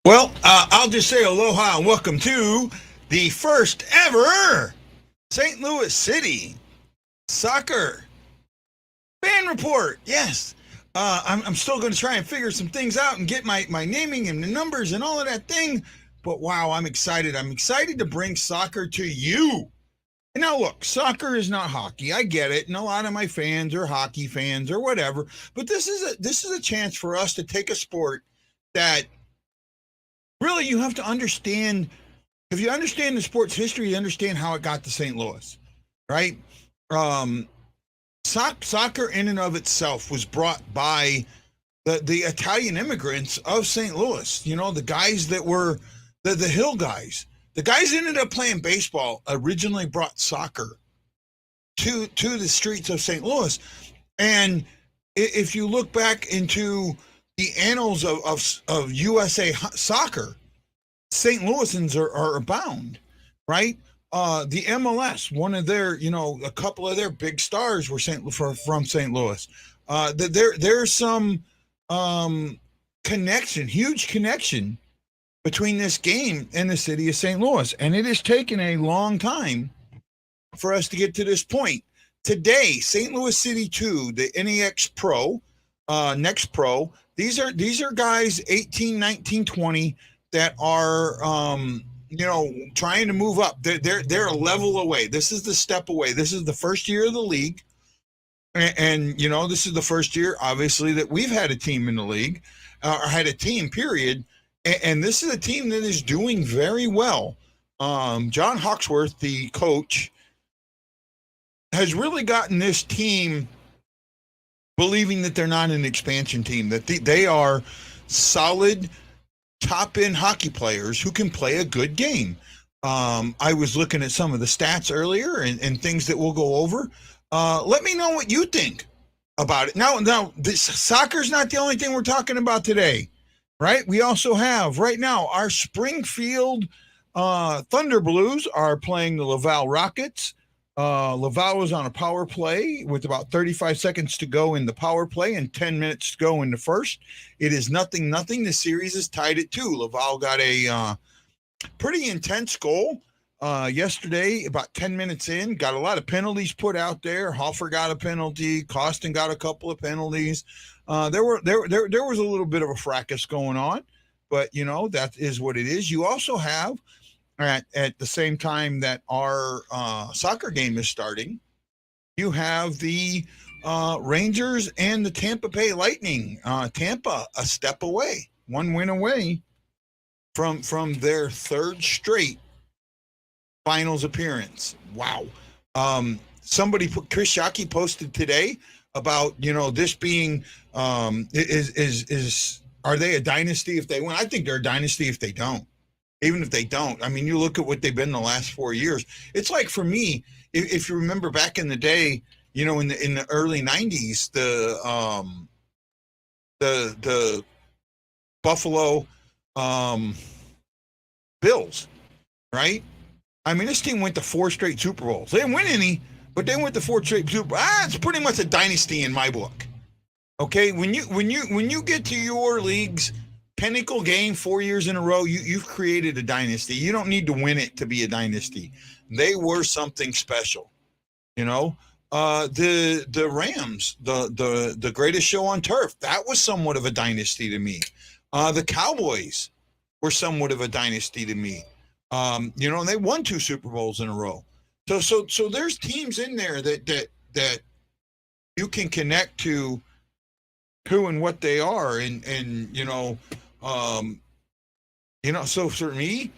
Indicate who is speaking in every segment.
Speaker 1: Well, I'll just say aloha and welcome to the first ever St. Louis City soccer fan report. Yes, I'm still going to try and figure some things out and get my naming and the numbers and all of that thing. But wow, I'm excited. I'm excited to bring soccer to you. And now, look, soccer is not hockey. I get it, and a lot of my fans are hockey fans or whatever. But this is a chance for us to take a sport that really you have to understand. If you understand the sport's history, you understand how it got to St. Louis, right? um Soccer in and of itself was brought by the Italian immigrants of St. Louis. You know, the guys that were the hill guys. The guys that ended up playing baseball originally brought soccer to the streets of St. Louis. And if you look back into the annals of USA soccer, St. Louisans are abound, right? The MLS, one of their, a couple of their big stars were from St. Louis. There's some connection, huge connection between this game and the city of St. Louis, and it has taken a long time for us to get to this point. Today, St. Louis City 2, the NEX Pro, Next Pro, these are guys 18, 19, 20 that are trying to move up. They're a level away. This is the step away. This is the first year of the league. And this is the first year, obviously, that we've had a team in the league, or had a team, period. And this is a team that is doing very well. John Hawksworth, the coach, has really gotten this team believing that they're not an expansion team, that they are solid, top-end hockey players who can play a good game. I was looking at some of the stats earlier and things that we'll go over. Let me know what you think about it. Now, soccer's not the only thing we're talking about today, right? We also have, right now, our Springfield Thunder Blues are playing the Laval Rockets. Laval was on a power play with about 35 seconds to go in the power play and 10 minutes to go in the first. It is 0-0. The series is tied at 2. Laval got a pretty intense goal yesterday, about 10 minutes in. Got a lot of penalties put out there. Hoffer got a penalty. Costin got a couple of penalties. There was a little bit of a fracas going on, but that is what it is. You also have, at the same time that our soccer game is starting, you have the Rangers and the Tampa Bay Lightning. Tampa a step away, one win away from their third straight finals appearance. Wow. Somebody Chris Shockey posted today about this being are they a dynasty if they win? I think they're a dynasty if they don't. Even if they don't, I mean, you look at what they've been the last 4 years. It's like, for me, if you remember back in the day, in the early '90s, the Buffalo Bills, right? I mean, this team went to 4 straight Super Bowls. They didn't win any, but they went to 4 straight Super Bowls. It's pretty much a dynasty in my book. Okay, when you get to your league's pinnacle game 4 years in a row, you've created a dynasty. You don't need to win it to be a dynasty. They were something special. The Rams, the greatest show on turf, that was somewhat of a dynasty to me. The Cowboys were somewhat of a dynasty to me. And they won 2 Super Bowls in a row. So there's teams in there that you can connect to who and what they are, and so for me,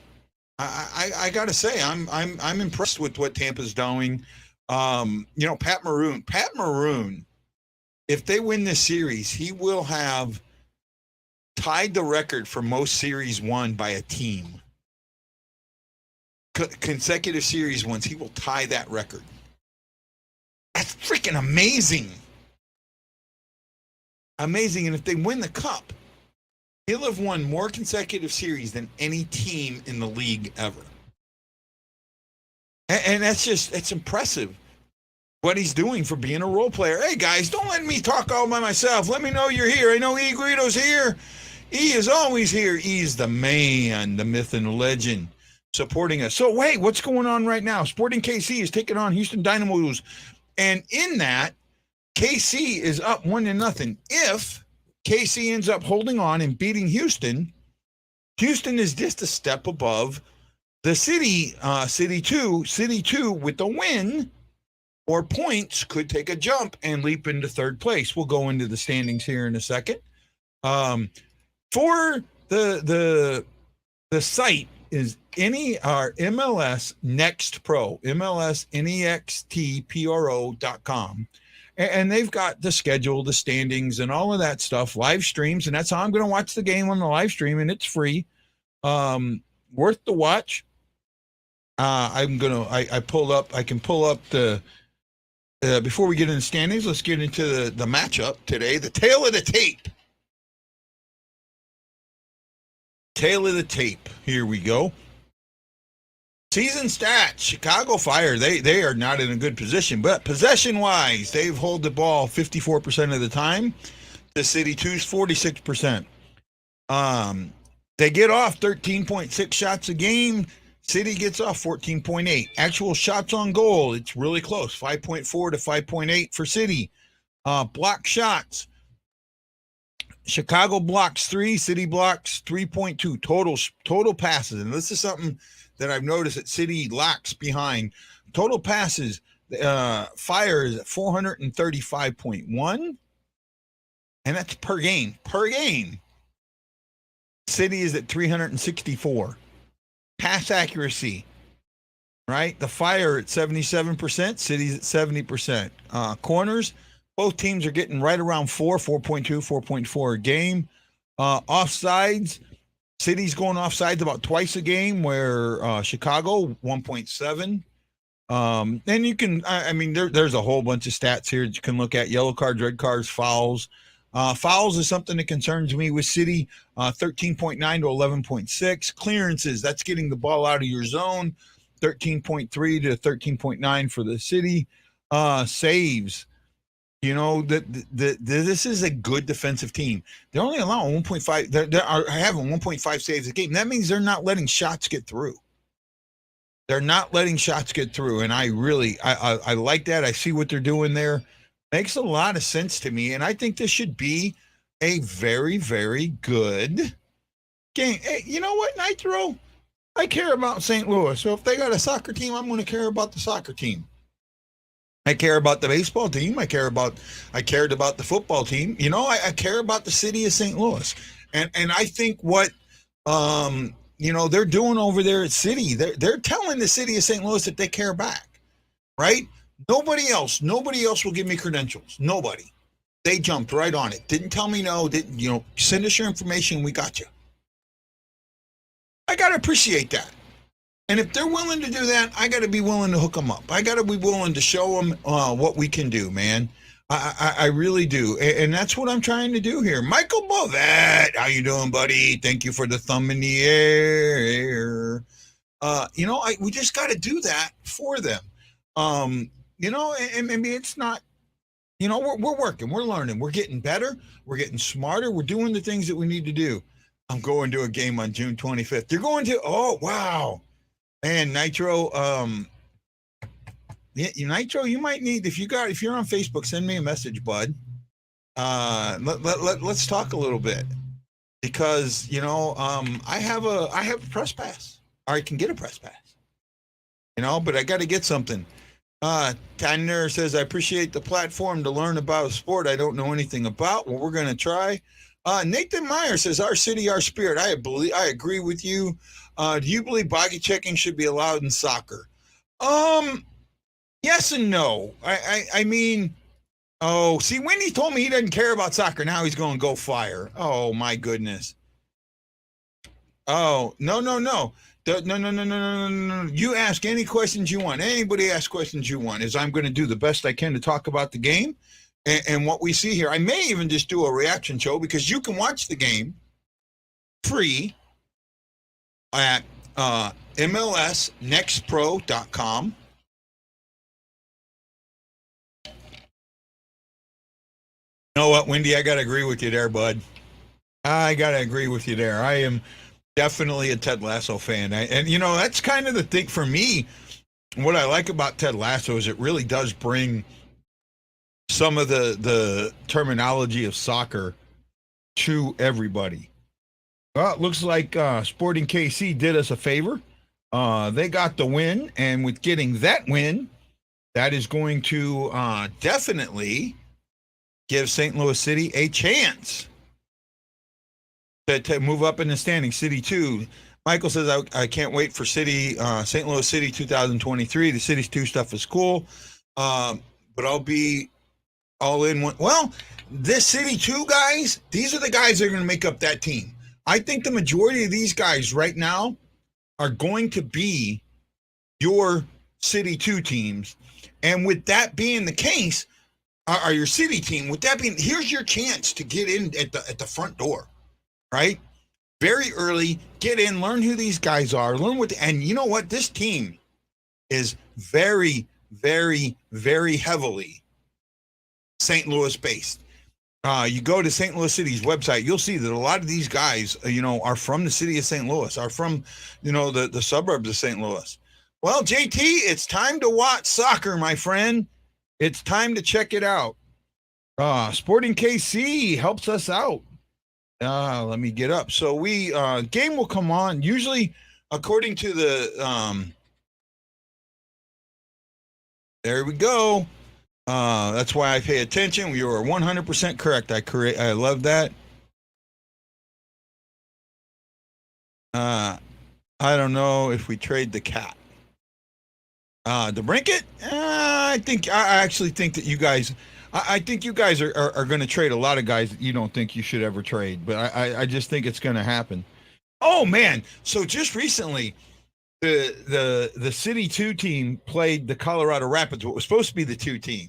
Speaker 1: I gotta say I'm impressed with what Tampa's doing. Pat Maroon, if they win this series, he will have tied the record for most series won by a team. Consecutive series wins, he will tie that record. That's freaking amazing. Amazing. And if they win the cup, he'll have won more consecutive series than any team in the league ever. And it's impressive what he's doing for being a role player. Hey, guys, don't let me talk all by myself. Let me know you're here. I know E. Guido's here. E is always here. E is the man, the myth and the legend, supporting us. So wait, what's going on right now? Sporting KC is taking on Houston Dynamos, and in that, KC is up 1-0. If KC ends up holding on and beating Houston, Houston is just a step above the city. City two with the win or points could take a jump and leap into third place. We'll go into the standings here in a second. For the site is MLS Next Pro, MLSNEXTPRO.com. And they've got the schedule, the standings, and all of that stuff, live streams. And that's how I'm going to watch the game on the live stream, and it's free. Worth the watch. I can pull up the, before we get into standings, let's get into the matchup today, the tail of the tape. Tail of the tape. Here we go. Season stats, Chicago Fire, they are not in a good position, but possession-wise, they've hold the ball 54% of the time. The City 2's 46%. They get off 13.6 shots a game. City gets off 14.8. Actual shots on goal, it's really close, 5.4 to 5.8 for City. Block shots, Chicago blocks 3, City blocks 3.2. Total passes, and this is something that I've noticed that City lacks behind. Total passes, Fire is at 435.1, and that's per game. City is at 364. Pass accuracy, right? The Fire at 77%, City's at 70%. Corners, both teams are getting right around 4.2, 4.4 a game. Offsides, City's going offsides about twice a game, where Chicago 1.7. And you can, there's a whole bunch of stats here that you can look at: yellow cards, red cards, fouls. Fouls is something that concerns me with City, 13.9 to 11.6. Clearances, that's getting the ball out of your zone, 13.3 to 13.9 for the City. Saves, this is a good defensive team. They're only allowing 1.5. They're having 1.5 saves a game. That means they're not letting shots get through. And I like that. I see what they're doing there. Makes a lot of sense to me, and I think this should be a very, very good game. Hey, you know what, Nitro? I care about St. Louis, so if they got a soccer team, I'm going to care about the soccer team. I care about the baseball team. I cared about the football team. I care about the city of St. Louis, and I think what they're doing over there at City, they're telling the city of St. Louis that they care back, right? Nobody else will give me credentials. Nobody. They jumped right on it. Didn't tell me no. Didn't, send us your information. We got you. I got to appreciate that. And if they're willing to do that, I got to be willing to hook them up. I got to be willing to show them what we can do, man. I really do. And that's what I'm trying to do here. Michael Bovet, how you doing, buddy? Thank you for the thumb in the air. We just got to do that for them. And maybe it's not, we're working, we're learning, we're getting better, we're getting smarter, we're doing the things that we need to do. I'm going to a game on June 25th. You're going to, oh, wow. And Nitro, Nitro, you might need, if you're on Facebook, send me a message, bud. Let's talk a little bit, because, I have a press pass, or I can get a press pass, but I got to get something. Tanner says, I appreciate the platform to learn about a sport I don't know anything about. Well, we're going to try. Nathan Meyer says, our city, our spirit. I agree with you. Do you believe body checking should be allowed in soccer? Yes and no. I mean, see, Wendy told me he doesn't care about soccer. Now he's going to go Fire. Oh, my goodness. Oh, no. No. You ask any questions you want. Anybody ask questions you want. I'm going to do the best I can to talk about the game and what we see here. I may even just do a reaction show, because you can watch the game free at MLSNextPro.com. You know what, Wendy? I got to agree with you there, bud. I gotta agree with you there. I am definitely a Ted Lasso fan, and that's kind of the thing for me. What I like about Ted Lasso is it really does bring some of the terminology of soccer to everybody. Well, it looks like Sporting KC did us a favor. They got the win, and with getting that win, that is going to definitely give St. Louis City a chance to move up in the standing. City 2. Michael says, I can't wait for St. Louis City 2023. The City's 2 stuff is cool, but I'll be all in one. Well, this City 2 guys, these are the guys that are going to make up that team. I think the majority of these guys right now are going to be your City 2 teams. And with that being the case, are your City team, with that being, here's your chance to get in at the front door, right? Very early, get in, learn who these guys are, learn and you know what? This team is very, very, very heavily St. Louis based. You go to St. Louis City's website, you'll see that a lot of these guys, are from the city of St. Louis, are from, the suburbs of St. Louis. Well, JT, it's time to watch soccer, my friend. It's time to check it out. Sporting KC helps us out. Let me get up. So game will come on. Usually, according to the, there we go. That's why I pay attention. You are 100% correct. I love that. I don't know if we trade the cat. The Brinket? I actually think that you guys, I think you guys are going to trade a lot of guys that you don't think you should ever trade, but I just think it's going to happen. Oh man! So just recently, the City 2 team played the Colorado Rapids, what was supposed to be the 2 team,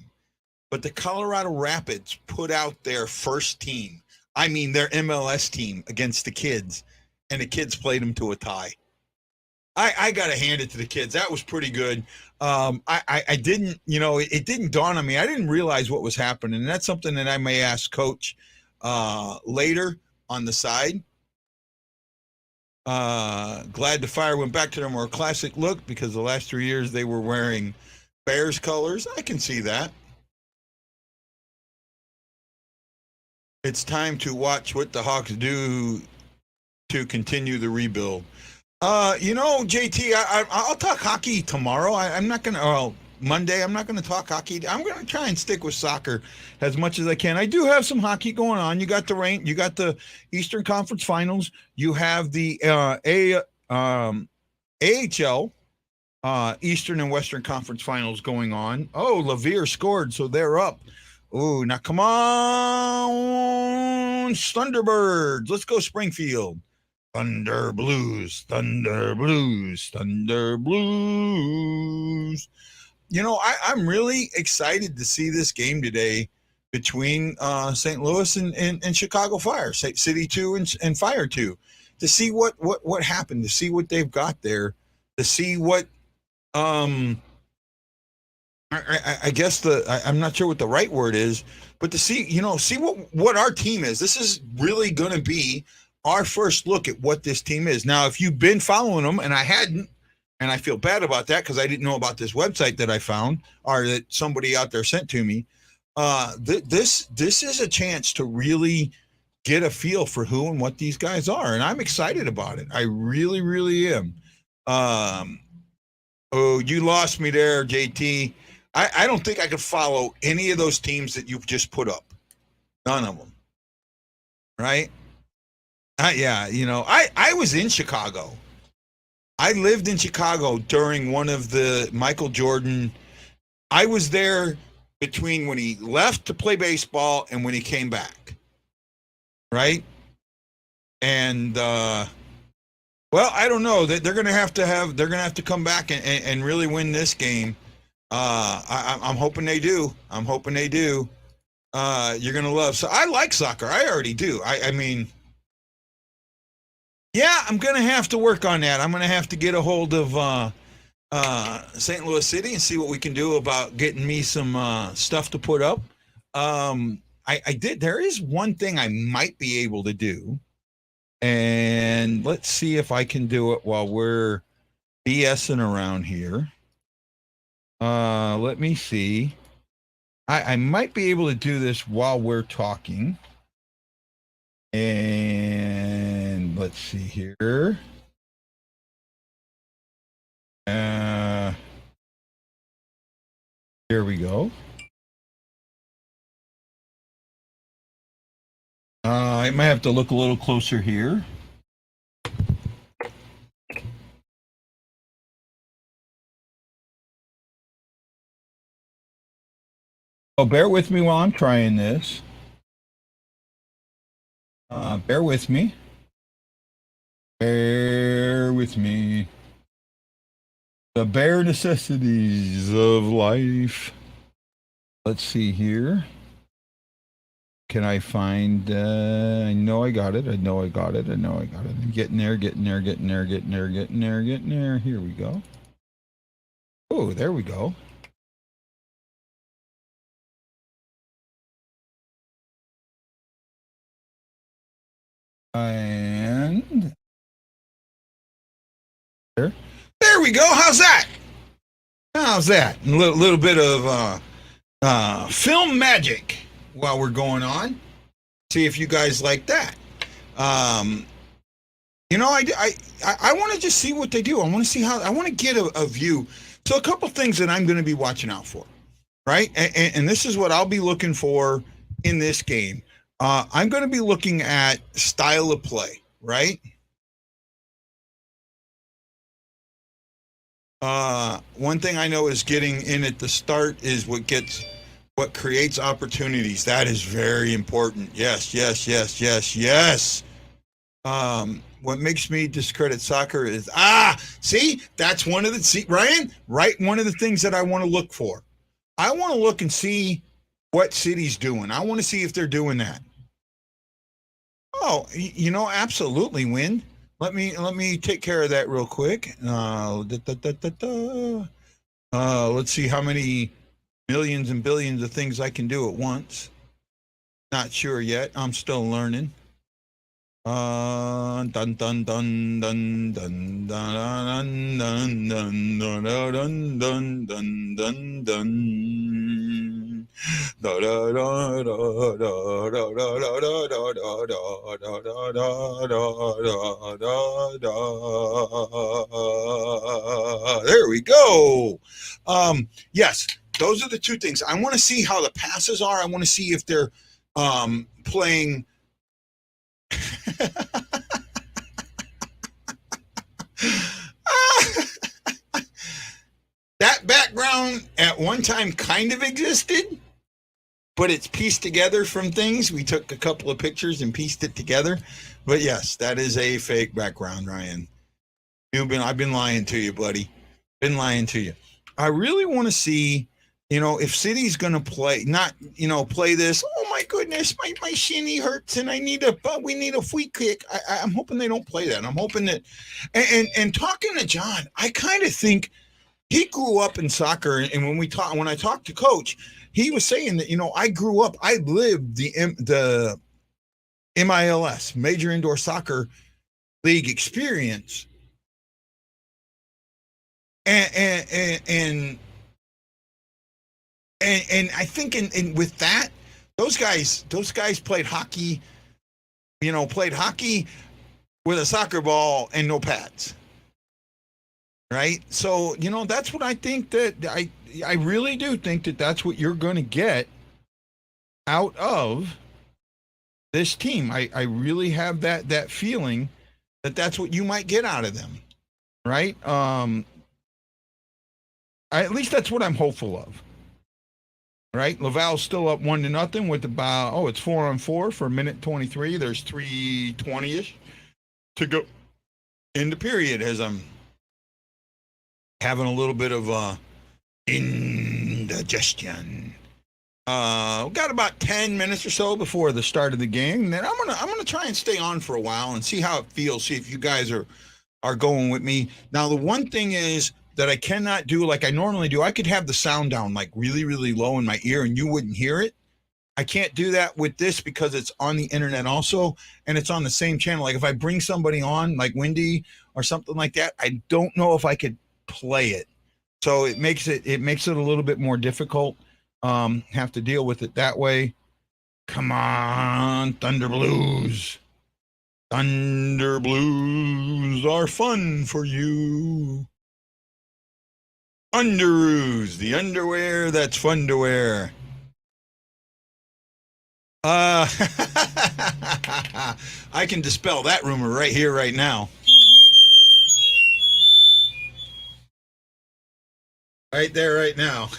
Speaker 1: but the Colorado Rapids put out their first team. I mean, their MLS team against the Kids, and the Kids played them to a tie. I got to hand it to the Kids. That was pretty good. I didn't, it didn't dawn on me. I didn't realize what was happening. And that's something that I may ask Coach later on the side. Glad the Fire went back to their more classic look because the last 3 years they were wearing Bears colors. I can see that. It's time to watch what the Hawks do to continue the rebuild. JT, I'll talk hockey tomorrow. I'm not going to, Monday, I'm not going to talk hockey. I'm going to try and stick with soccer as much as I can. I do have some hockey going on. You got the Eastern Conference Finals. You have the AHL, Eastern and Western Conference Finals going on. Oh, Lavier scored, so they're up. Oh, now come on, Thunderbirds. Let's go Springfield. Thunder Blues, Thunder Blues, Thunder Blues. I'm really excited to see this game today between St. Louis and Chicago Fire, City 2 and Fire 2, to see what happened, to see what they've got there, to see what I guess I'm not sure what the right word is, but to see what our team is. This is really going to be our first look at what this team is. Now, if you've been following them, and I hadn't, and I feel bad about that because I didn't know about this website that I found or that somebody out there sent to me, this is a chance to really get a feel for who and what these guys are, and I'm excited about it. I really, really am. Oh, you lost me there, JT. I don't think I could follow any of those teams that you've just put up. None of them. Right? I was in Chicago. I lived in Chicago during one of the Michael Jordan. I was there between when he left to play baseball and when he came back. Right? And I don't know. They're going to have to come back and really win this game. I'm hoping they do. You're going to love. So I like soccer. I already do. I mean, yeah, I'm going to have to work on that. I'm going to have to get a hold of St. Louis City and see what we can do about getting me some stuff to put up. I did. There is one thing I might be able to do. And let's see if I can do it while we're BSing around here. Let me see. I might be able to do this while we're talking. And let's see here. Here we go. I might have to look a little closer here. Oh, bear with me while I'm trying this. Bear with me. Bear with me. The bare necessities of life. Let's see here. Can I find, I know I got it. I know I got it. I know I got it. I'm getting there, getting there, getting there, getting there, getting there, getting there. Here we go. Oh, there we go. And there we go. How's that? How's that? A little bit of film magic while we're going on. See if you guys like that. You know, I want to just see what they do. I want to see how. I want to get a view. So a couple things that I'm going to be watching out for, right? And this is what I'll be looking for in this game. I'm going to be looking at style of play, right? One thing I know is getting in at the start is what creates opportunities. That is very important. Yes, yes, yes, yes, yes. What makes me discredit soccer is see, that's one of the Ryan, right? One of the things that I want to look for. I want to look and see what city's doing. I want to see if they're doing that. Oh, you know, absolutely, Win. Let me take care of that real quick. Let's see how many millions and billions of things I can do at once. Not sure yet. I'm still learning. Dun dun dun dun dun dun dun dun dun dun dun dun dun dun. There we go. Yes, those are the two things. I want to see how the passes are. I want to see if they're playing. That background at one time kind of existed, but it's pieced together from things. We took a couple of pictures and pieced it together. But yes, that is a fake background, Ryan. I've been lying to you, buddy. Been lying to you. I really want to see, you know, if City's going to play, not, you know, play this. Oh my goodness, my shinny hurts and we need a free kick. I'm hoping they don't play that. I'm hoping that, and talking to John, I kind of think he grew up in soccer. And when I talked to Coach, he was saying that, you know, I lived the MILS, Major Indoor Soccer League experience. And I think in with that, those guys played hockey, you know, with a soccer ball and no pads. Right? So, you know, that's what I think that I really do think that that's what you're going to get out of this team. I really have that feeling that that's what you might get out of them. Right? At least that's what I'm hopeful of. Right? Laval's still up 1-0 with about, it's 4-on-4 for a minute 23. There's 3:20-ish to go in the period as I'm having a little bit of indigestion. Got about 10 minutes or so before the start of the game. And then I'm gonna try and stay on for a while and see how it feels. See if you guys are going with me. Now the one thing is that I cannot do like I normally do. I could have the sound down like really, really low in my ear and you wouldn't hear it. I can't do that with this because it's on the internet also, and it's on the same channel. Like if I bring somebody on, like Wendy or something like that, I don't know if I could play it. So it makes it a little bit more difficult. Have to deal with it that way. Come on, Thunder Blues. Thunder Blues are fun for you. Underoos, the underwear that's fun to wear. I can dispel that rumor right here, right now. Right there, right now.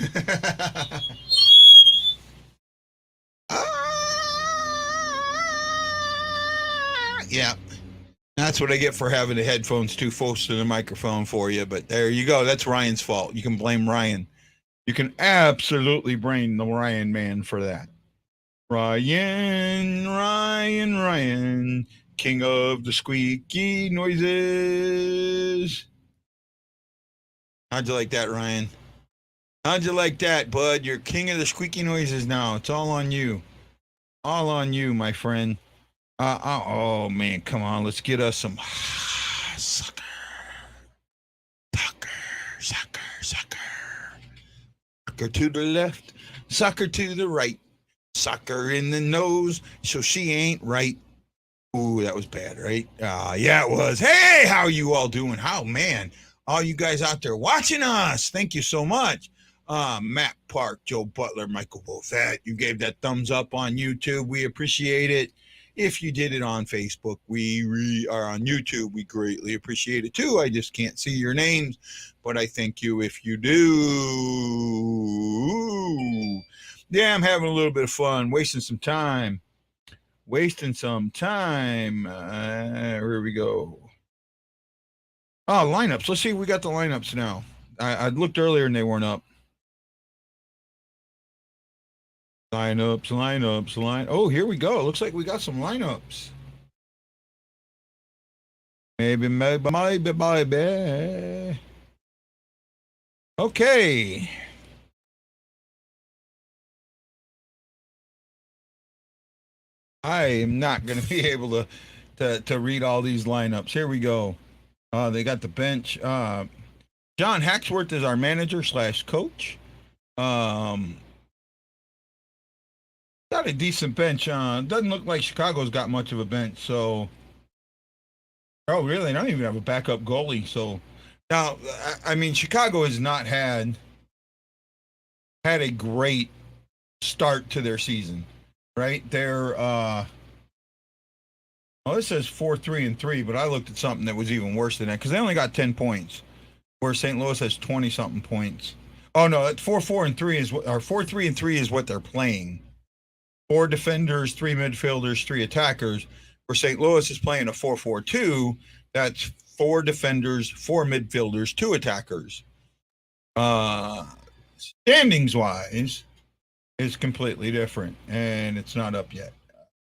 Speaker 1: Yeah, that's what I get for having the headphones too close to the microphone for you. But there you go. That's Ryan's fault. You can blame Ryan. You can absolutely blame the Ryan man for that. Ryan, king of the squeaky noises. How'd you like that, Ryan? How'd you like that, bud? You're king of the squeaky noises now. It's all on you. All on you, my friend. Oh, man, come on. Let's get us some sucker. Sucker. Sucker to the left, sucker to the right. Sucker in the nose, so she ain't right. Ooh, that was bad, right? Yeah, it was. Hey, how you all doing? How, man? All you guys out there watching us, thank you so much. Matt Park, Joe Butler, Michael Bovett, you gave that thumbs up on YouTube. We appreciate it. If you did it on Facebook, we are on YouTube. We greatly appreciate it too. I just can't see your names, but I thank you if you do. Yeah, I'm having a little bit of fun, wasting some time. Here we go. Oh, lineups. Let's see if we got the lineups now. I looked earlier and they weren't up. Lineups. Oh, here we go. Looks like we got some lineups. Maybe. Okay. I am not going to be able to read all these lineups. Here we go. They got the bench. John Hacksworth is our manager / coach. Got a decent bench. Doesn't look like Chicago's got much of a bench. So, oh, really? They don't even have a backup goalie. So, now, I mean, Chicago has not had a great start to their season, right? They're it says 4-3-3, but I looked at something that was even worse than that because they only got 10 points, where St. Louis has 20 something points. Oh no, that 4-4-3 is what, or 4-3-3 is what they're playing. 4 defenders, 3 midfielders, 3 attackers. Where St. Louis is playing a 4-4-2, that's 4 defenders, 4 midfielders, 2 attackers. Standings wise, is completely different, and it's not up yet.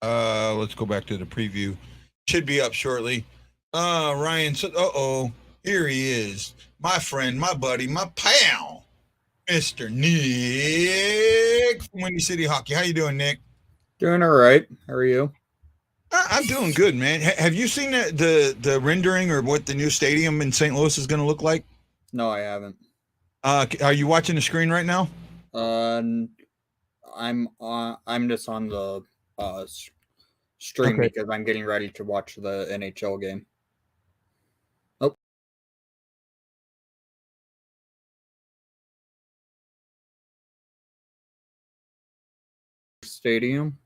Speaker 1: Let's go back to the preview. Should be up shortly. Ryan said, here he is. My friend, my buddy, my pal, Mr. Nick from Windy City Hockey. How you doing, Nick?
Speaker 2: Doing all right. How are you?
Speaker 1: I'm doing good, man. Have you seen the rendering or what the new stadium in St. Louis is going to look like?
Speaker 2: No, I haven't.
Speaker 1: Are you watching the screen right now?
Speaker 2: I'm just on the stream because I'm getting ready to watch the NHL game. Oh. Stadium.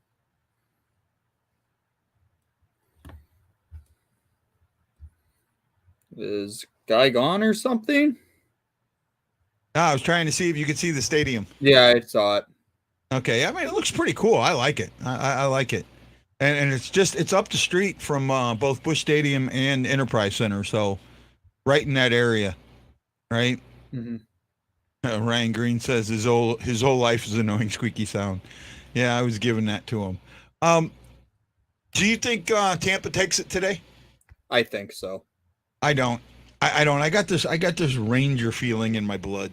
Speaker 2: Is Guy gone or something?
Speaker 1: No, I was trying to see if you could see the stadium.
Speaker 2: Yeah, I saw it.
Speaker 1: Okay, I mean, it looks pretty cool. I like it. I like it. And it's up the street from both Busch Stadium and Enterprise Center, so right in that area, right?
Speaker 2: Mm-hmm.
Speaker 1: Ryan Green says his whole life is annoying squeaky sound. Yeah, I was giving that to him. Do you think Tampa takes it today?
Speaker 2: I think so.
Speaker 1: I don't. I don't. I got this Ranger feeling in my blood.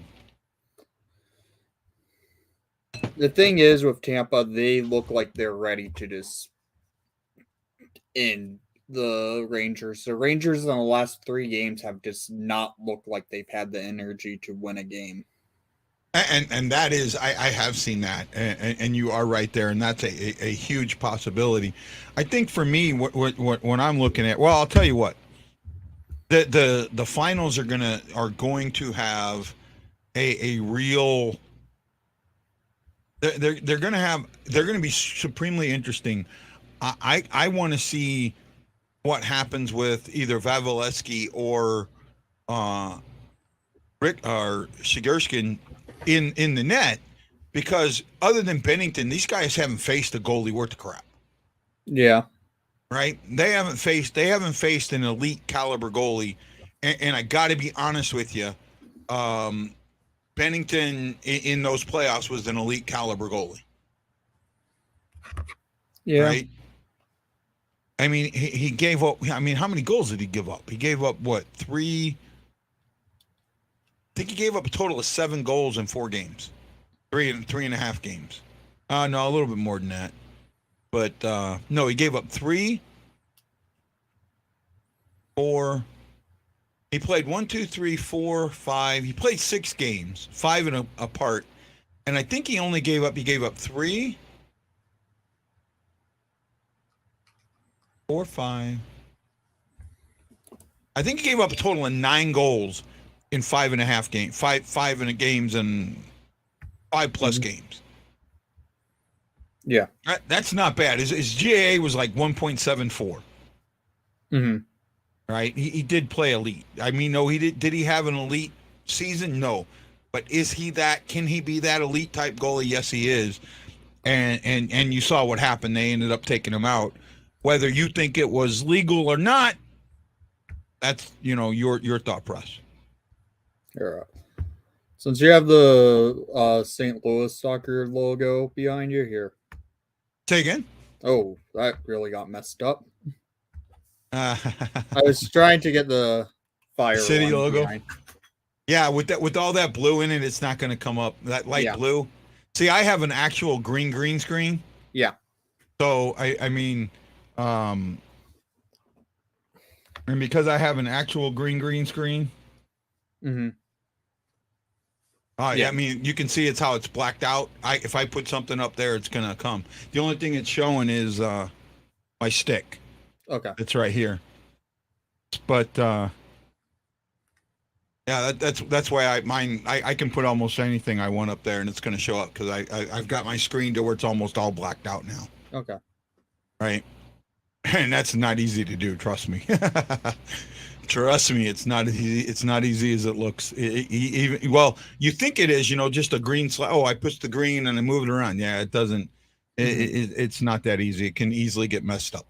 Speaker 2: The thing is with Tampa, they look like they're ready to just end the Rangers. The Rangers in the last 3 games have just not looked like they've had the energy to win a game.
Speaker 1: And that is, I have seen that, and you are right there, and that's a huge possibility. I think for me, what I'm looking at, well, I'll tell you what, the finals are going to have a real. They're going to be supremely interesting. I want to see what happens with either Vasilevsky or Rick or Shigerskin in the net, because other than Bennington, these guys haven't faced a goalie worth of crap.
Speaker 2: Yeah.
Speaker 1: Right? They haven't faced an elite caliber goalie, and I got to be honest with you, Bennington in those playoffs was an elite caliber goalie.
Speaker 2: Yeah.
Speaker 1: Right? I mean, he gave up. I mean, how many goals did he give up? He gave up what, 3? I think he gave up a total of 7 goals in 4 games, 3.5 games. No, a little bit more than that. But no, he gave up 3, 4. He played 1, 2, 3, 4, 5. He played 6 games, 5 in a part, and I think he only gave up 3, 4, 5. I think he gave up a total of 9 goals in 5.5 games, 5 in a games and 5+ games.
Speaker 2: Yeah.
Speaker 1: That's not bad. His GAA was like 1.74.
Speaker 2: Mm-hmm.
Speaker 1: Right? He did play elite. I mean, no, he did. Did he have an elite season? No. But is he that? Can he be that elite type goalie? Yes, he is. And you saw what happened. They ended up taking him out. Whether you think it was legal or not, that's your thought process.
Speaker 2: You're right. Since you have the St. Louis soccer logo behind you here.
Speaker 1: Say again?
Speaker 2: Oh, that really got messed up.
Speaker 1: I
Speaker 2: was trying to get the fire
Speaker 1: city
Speaker 2: one
Speaker 1: logo.
Speaker 2: behind.
Speaker 1: Yeah, with all that blue in it, it's not going to come up. That light blue. See, I have an actual green screen.
Speaker 2: Yeah.
Speaker 1: So I mean, and because I have an actual green screen.
Speaker 2: Mm-hmm.
Speaker 1: Yeah, I mean, you can see how it's blacked out. If I put something up there, it's gonna come. The only thing it's showing is my stick.
Speaker 2: Okay.
Speaker 1: It's right here. But yeah, that's why I can put almost anything I want up there, and it's gonna show up because I've got my screen to where it's almost all blacked out now.
Speaker 2: Okay.
Speaker 1: Right. And that's not easy to do. Trust me. Trust me, it's not easy. It's not easy as it looks. Well, you think it is, just a green slide. Oh, I pushed the green and I moved it around. Yeah, it doesn't. It's not that easy. It can easily get messed up.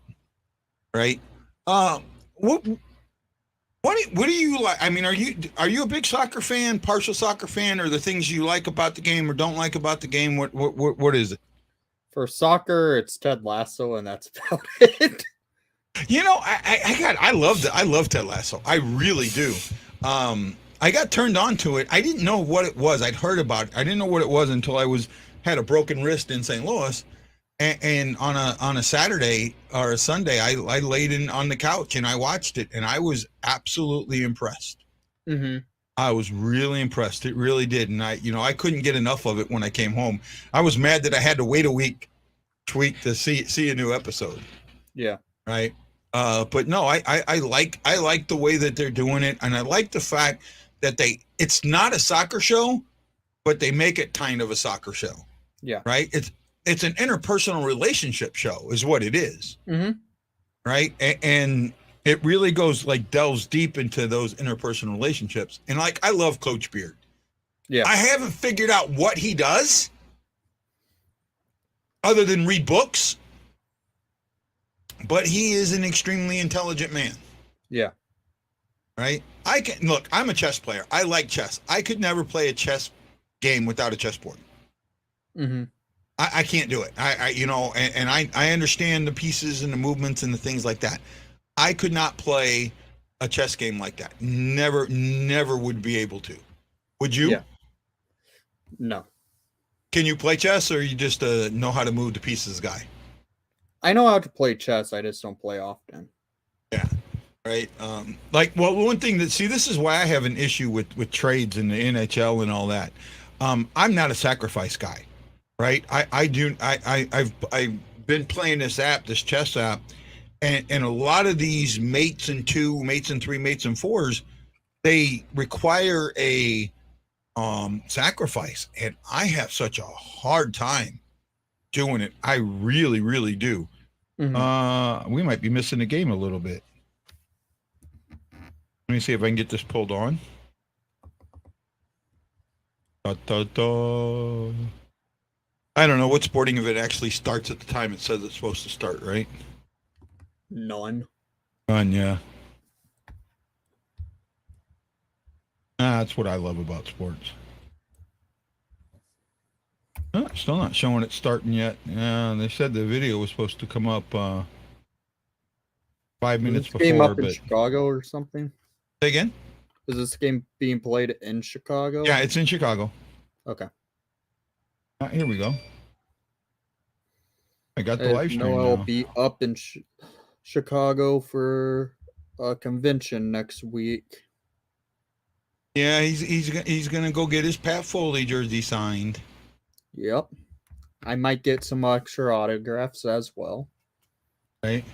Speaker 1: Right. What do you like? I mean, are you a big soccer fan, partial soccer fan, or the things you like about the game or don't like about the game? What is it?
Speaker 2: For soccer, it's Ted Lasso, and that's about it.
Speaker 1: I love Ted Lasso. I really do. I got turned on to it. I didn't know what it was. I'd heard about it. I didn't know what it was until I had a broken wrist in St. Louis, and on a Saturday or a Sunday, I laid in on the couch and I watched it, and I was absolutely impressed.
Speaker 2: Mm-hmm.
Speaker 1: I was really impressed. It really did, and I couldn't get enough of it when I came home. I was mad that I had to wait a week to see a new episode.
Speaker 2: Yeah.
Speaker 1: Right. But no, I like the way that they're doing it, and I like the fact that it's not a soccer show, but they make it kind of a soccer show.
Speaker 2: Yeah.
Speaker 1: Right. It's an interpersonal relationship show, is what it is.
Speaker 2: Mm-hmm.
Speaker 1: Right. And it really delves deep into those interpersonal relationships. And I love Coach Beard.
Speaker 2: Yeah.
Speaker 1: I haven't figured out what he does other than read books. But he is an extremely intelligent man.
Speaker 2: Yeah.
Speaker 1: Right? I'm a chess player. I like chess. I could never play a chess game without a chessboard.
Speaker 2: Mm-hmm.
Speaker 1: I can't do it. I understand the pieces and the movements and the things like that. I could not play a chess game like that. Never would be able to. Would you?
Speaker 2: Yeah. No.
Speaker 1: Can you play chess, or you just know how to move the pieces guy?
Speaker 2: I know how to play chess. I just don't play often.
Speaker 1: Yeah. Right. Well, one thing this is why I have an issue with trades in the NHL and all that. I'm not a sacrifice guy, right? I've been playing this chess app, and a lot of these mates and 2, mates and 3, mates and 4s, they require a sacrifice, and I have such a hard time doing it. I really, really do. We might be missing the game a little bit. Let me see if I can get this pulled on. Da, da, da. I don't know what sporting event actually starts at the time it says it's supposed to start, right?
Speaker 2: None.
Speaker 1: Yeah. That's what I love about sports. Still not showing it starting yet. Yeah, they said the video was supposed to come up 5 minutes before.
Speaker 2: Game up in Chicago or something?
Speaker 1: Say again?
Speaker 2: Is this game being played in Chicago?
Speaker 1: Yeah, it's in Chicago.
Speaker 2: Okay.
Speaker 1: Here we go. I got the live stream
Speaker 2: Noah
Speaker 1: now.
Speaker 2: will be up in Chicago for a convention next week.
Speaker 1: Yeah, he's gonna go get his Pat Foley jersey signed.
Speaker 2: Yep. I might get some extra autographs as well.
Speaker 1: Right.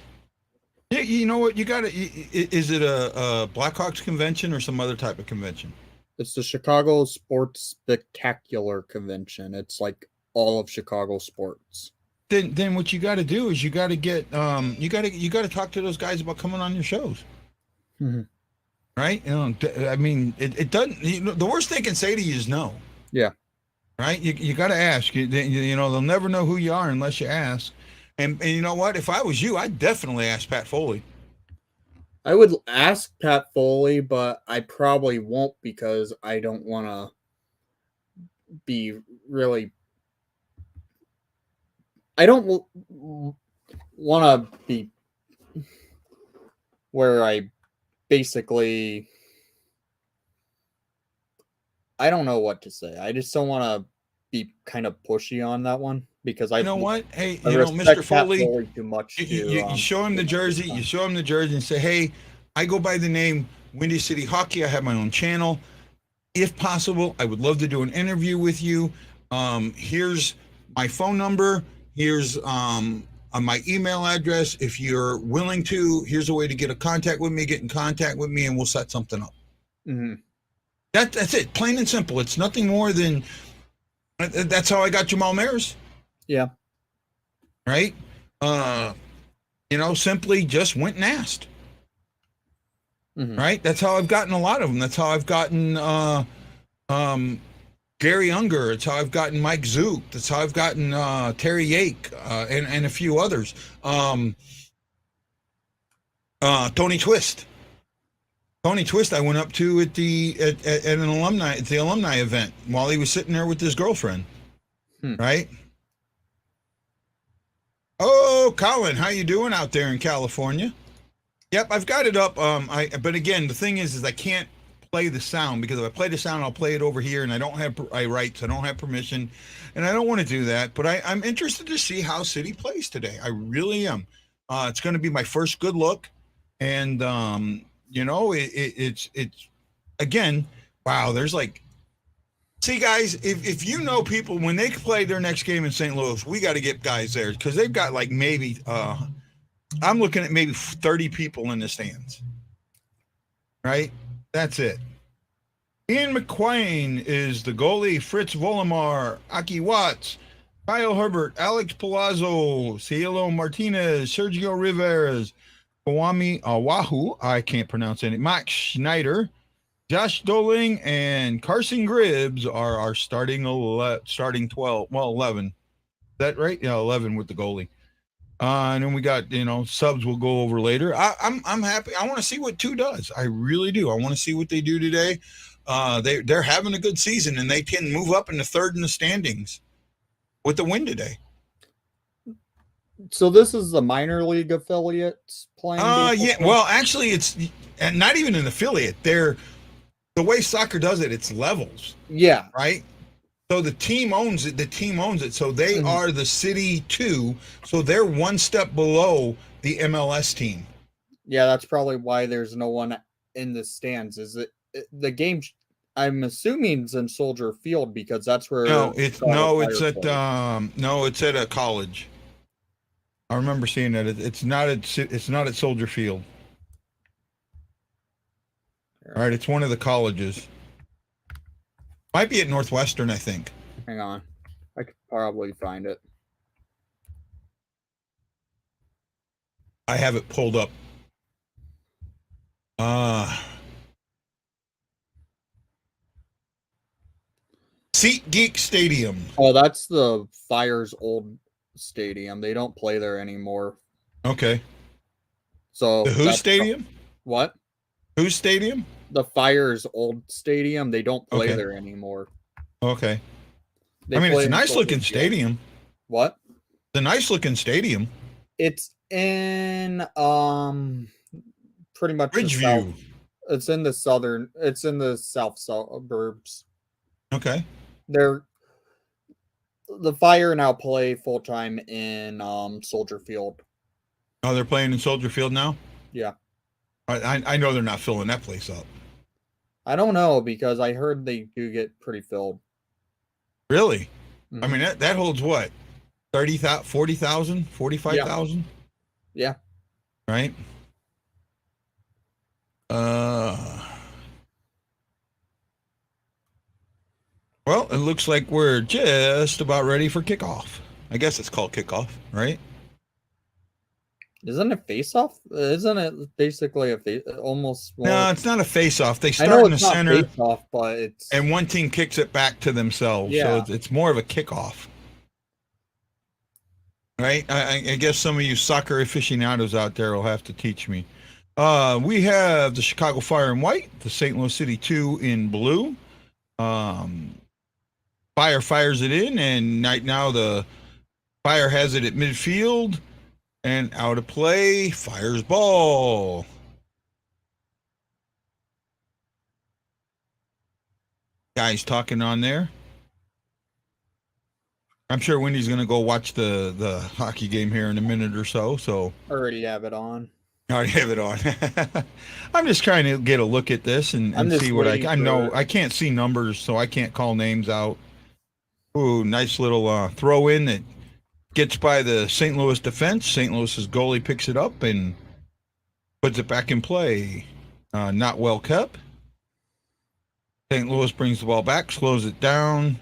Speaker 1: Yeah, you know what? You got to. Is it a Blackhawks convention or some other type of convention?
Speaker 2: It's the Chicago Sports Spectacular Convention. It's like all of Chicago sports.
Speaker 1: Then what you got to do is you got to get you got to talk to those guys about coming on your shows.
Speaker 2: Mm-hmm.
Speaker 1: Right? I mean, it doesn't. The worst they can say to you is no.
Speaker 2: Yeah.
Speaker 1: Right? You got to ask. They'll never know who you are unless you ask. And you know what? If I was you, I'd definitely ask Pat Foley.
Speaker 2: I would ask Pat Foley, but I probably won't because I don't want to be really. I don't want to be where I basically. I don't know what to say. I just don't want to be kind of pushy on that one. Because
Speaker 1: you know what? Hey,
Speaker 2: Mr.
Speaker 1: Foley,
Speaker 2: too much.
Speaker 1: You show him the jersey. You show him the jersey and say, "Hey, I go by the name Windy City Hockey. I have my own channel. If possible, I would love to do an interview with you. Here's my phone number. Here's my email address. If you're willing to, here's a way to get in contact with me, and we'll set something up."
Speaker 2: Mm-hmm.
Speaker 1: That's it. Plain and simple. It's nothing more than. That's how I got Jamal Mayers.
Speaker 2: Yeah.
Speaker 1: Right? Simply just went and asked. Mm-hmm. Right? That's how I've gotten a lot of them. That's how I've gotten Gary Unger. It's how I've gotten Mike Zook. That's how I've gotten Terry Yake and a few others. Tony Twist. Tony Twist I went up to at the alumni event while he was sitting there with his girlfriend. Right? Oh, Colin, how you doing out there in California? Yep, I've got it up. But again, the thing is I can't play the sound because if I play the sound, I'll play it over here, and I don't have rights. I don't have permission, and I don't want to do that. But I'm interested to see how City plays today. I really am. It's going to be my first good look, and it's again, wow. There's like. See, guys, if you know people, when they play their next game in St. Louis, we got to get guys there because they've got like maybe, I'm looking at maybe 30 people in the stands. Right? That's it. Ian McQuain is the goalie. Fritz Volomar, Aki Watts, Kyle Herbert, Alex Palazzo, Cielo Martinez, Sergio Rivers, Kwame Awahu, I can't pronounce any, Max Schneider, Josh Doling and Carson Gribbs are our starting 11. Is that right? Yeah, 11 with the goalie. And then we got, subs we'll go over later. I'm happy. I want to see what 2 does. I really do. I want to see what they do today. They're having a good season, and they can move up into 3rd in the standings with the win today.
Speaker 2: So this is the minor league affiliates playing?
Speaker 1: Yeah. Well, actually, it's not even an affiliate. They're the way soccer does it, it's levels.
Speaker 2: Yeah.
Speaker 1: Right? So the team owns it. The team owns it. So they
Speaker 2: Mhm.
Speaker 1: are the city too. So they're one step below the MLS team.
Speaker 2: Yeah, that's probably why there's no one in the stands. Is it the game? I'm assuming it's in Soldier Field because that's where Chicago
Speaker 1: It's
Speaker 2: Fire
Speaker 1: at
Speaker 2: plays.
Speaker 1: no, it's at a college. I remember seeing that. It's not at Soldier Field. All right, it's one of the colleges. Might be at Northwestern, I think.
Speaker 2: Hang on, I could probably find it.
Speaker 1: I have it pulled up. SeatGeek Stadium.
Speaker 2: Oh, that's the Fire's old stadium. They don't play there anymore.
Speaker 1: Okay. The
Speaker 2: So
Speaker 1: Who
Speaker 2: that's
Speaker 1: Stadium?
Speaker 2: what?
Speaker 1: Who Stadium?
Speaker 2: The Fire's old stadium. They don't play
Speaker 1: Okay.
Speaker 2: there anymore.
Speaker 1: Okay.
Speaker 2: They
Speaker 1: I mean,
Speaker 2: play
Speaker 1: it's a
Speaker 2: in
Speaker 1: nice
Speaker 2: Soldier
Speaker 1: looking
Speaker 2: Field.
Speaker 1: stadium.
Speaker 2: What?
Speaker 1: It's a nice looking stadium.
Speaker 2: It's in pretty much the south.
Speaker 1: Ridgeview.
Speaker 2: It's in the southern. It's in the south suburbs.
Speaker 1: Okay.
Speaker 2: They're the Fire now play full time in Soldier Field.
Speaker 1: Oh, they're playing in Soldier Field now?
Speaker 2: Yeah.
Speaker 1: I know they're not filling that place up.
Speaker 2: I don't know because I heard they do get pretty filled.
Speaker 1: Really?
Speaker 2: Mhm.
Speaker 1: I mean, that holds what? 30,000, 40,000, 45,000?
Speaker 2: Yeah.
Speaker 1: Right? Well, it looks like we're just about ready for kickoff. I guess it's called kickoff, right?
Speaker 2: Isn't it face off? Isn't it basically a face almost more?
Speaker 1: No, it's not a face-off. They
Speaker 2: I
Speaker 1: start
Speaker 2: know
Speaker 1: in the
Speaker 2: it's not
Speaker 1: center,
Speaker 2: face off, but it's
Speaker 1: and one team kicks it back to themselves. So
Speaker 2: Yeah.
Speaker 1: it's more of a kickoff. Right? I guess some of you soccer aficionados out there will have to teach me. We have the Chicago Fire in white, the St. Louis City 2 in blue. Fire fires it in, and right now the Fire has it at midfield and out of play. Fire's ball. Guys talking on there. I'm sure Wendy's going to go watch the hockey game here in a minute or so. So
Speaker 2: already have it on.
Speaker 1: I already have it on. I'm just trying to get a look at this and see what I know. I can't see numbers, so I can't call names out. Ooh, nice little throw in that gets by the St. Louis defense. St. Louis's goalie picks it up and puts it back in play. Not well kept. St. Louis brings the ball back, slows it down,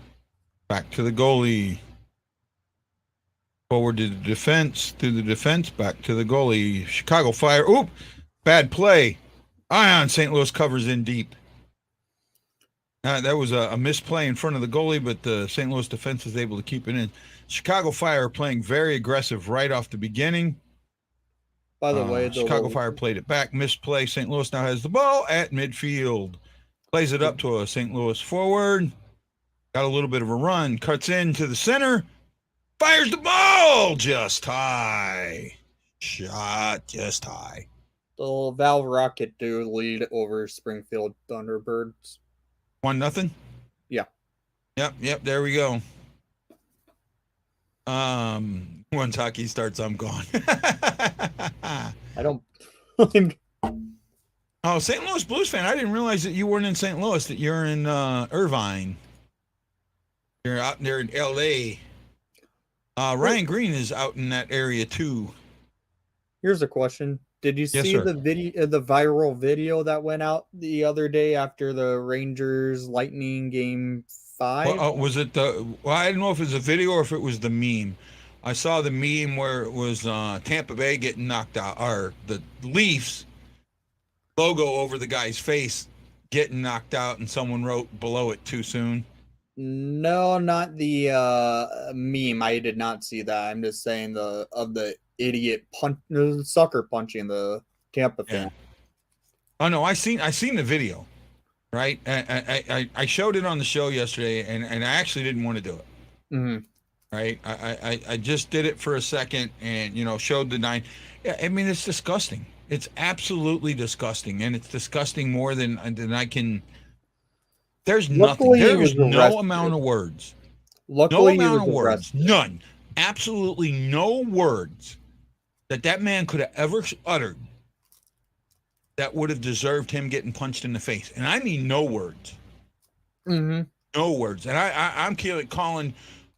Speaker 1: back to the goalie. Forward to the defense, through the defense, back to the goalie. Chicago Fire. Oop, bad play. Ion, St. Louis covers in deep. That was a misplay in front of the goalie, but the St. Louis defense is able to keep it in. Chicago Fire playing very aggressive right off the beginning.
Speaker 2: By the way,
Speaker 1: Chicago Fire played it back. Misplay. St. Louis now has the ball at midfield. Plays it up to a St. Louis forward. Got a little bit of a run. Cuts into the center. Fires the ball just high. Shot just high.
Speaker 2: The Val Rocket do lead over Springfield Thunderbirds.
Speaker 1: 1-0?
Speaker 2: Yeah.
Speaker 1: Yep, there we go. Once hockey starts, I'm gone.
Speaker 2: I don't.
Speaker 1: Oh, St. Louis Blues fan. I didn't realize that you weren't in St. Louis, that you're in Irvine. You're out there in L.A. Ryan Green is out in that area too.
Speaker 2: Here's a question. Did you see
Speaker 1: sir.
Speaker 2: the viral video that went out the other day after the Rangers Lightning game 5?
Speaker 1: Was it I don't know if it was a video or if it was the meme. I saw the meme where it was Tampa Bay getting knocked out, or the Leafs logo over the guy's face getting knocked out, and someone wrote below it too soon.
Speaker 2: No, not the meme. I did not see that. I'm just saying the idiot sucker punching the Tampa fan.
Speaker 1: Oh no, I seen the video, right? I showed it on the show yesterday, and I actually didn't want to do it.
Speaker 2: Mm-hmm.
Speaker 1: Right? I just did it for a second, and showed the 9. Yeah, I mean, it's disgusting. It's absolutely disgusting, and it's disgusting more than I can There's nothing.
Speaker 2: Luckily, he
Speaker 1: There is
Speaker 2: was
Speaker 1: no
Speaker 2: arrested.
Speaker 1: amount of words. No
Speaker 2: Luckily, he
Speaker 1: amount
Speaker 2: was
Speaker 1: of words.
Speaker 2: arrested.
Speaker 1: None. Absolutely no words that man could have ever uttered that would have deserved him getting punched in the face. And I mean no words.
Speaker 2: Mm-hmm.
Speaker 1: No words. And I'm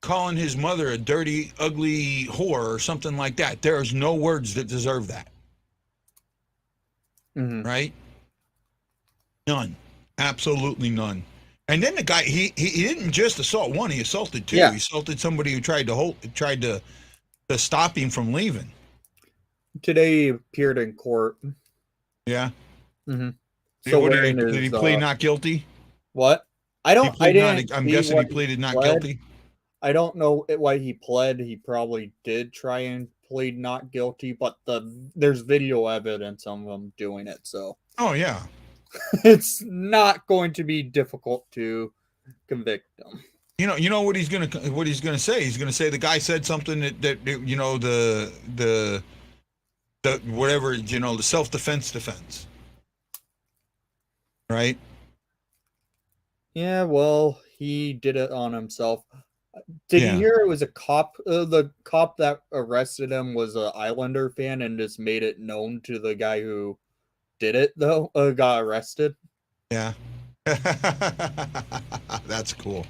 Speaker 1: calling his mother a dirty, ugly whore or something like that. There's no words that deserve that.
Speaker 2: Mm-hmm.
Speaker 1: Right? None. Absolutely none. And then the guy, he didn't just assault one, he assaulted two.
Speaker 2: Yeah.
Speaker 1: He assaulted somebody who tried to stop him from leaving.
Speaker 2: Today he appeared in court.
Speaker 1: Yeah.
Speaker 2: Mm-hmm.
Speaker 1: So
Speaker 2: So
Speaker 1: what
Speaker 2: wearing
Speaker 1: did he
Speaker 2: his
Speaker 1: plead not guilty?
Speaker 2: what?
Speaker 1: He
Speaker 2: I
Speaker 1: plead not.
Speaker 2: didn't
Speaker 1: I'm
Speaker 2: see
Speaker 1: guessing
Speaker 2: what
Speaker 1: he pleaded not
Speaker 2: pled.
Speaker 1: guilty.
Speaker 2: I don't know why he pled. He probably did try and plead not guilty, but there's video evidence of him doing it, so
Speaker 1: Oh yeah.
Speaker 2: it's not going to be difficult to convict him.
Speaker 1: You know what he's gonna say. He's gonna say the guy said something that you know the whatever the self-defense, right?
Speaker 2: Yeah, well, he did it on himself. Did you
Speaker 1: Yeah.
Speaker 2: hear it was a cop? The cop that arrested him was an Islander fan and just made it known to the guy who did it, though, got arrested.
Speaker 1: Yeah. That's cool.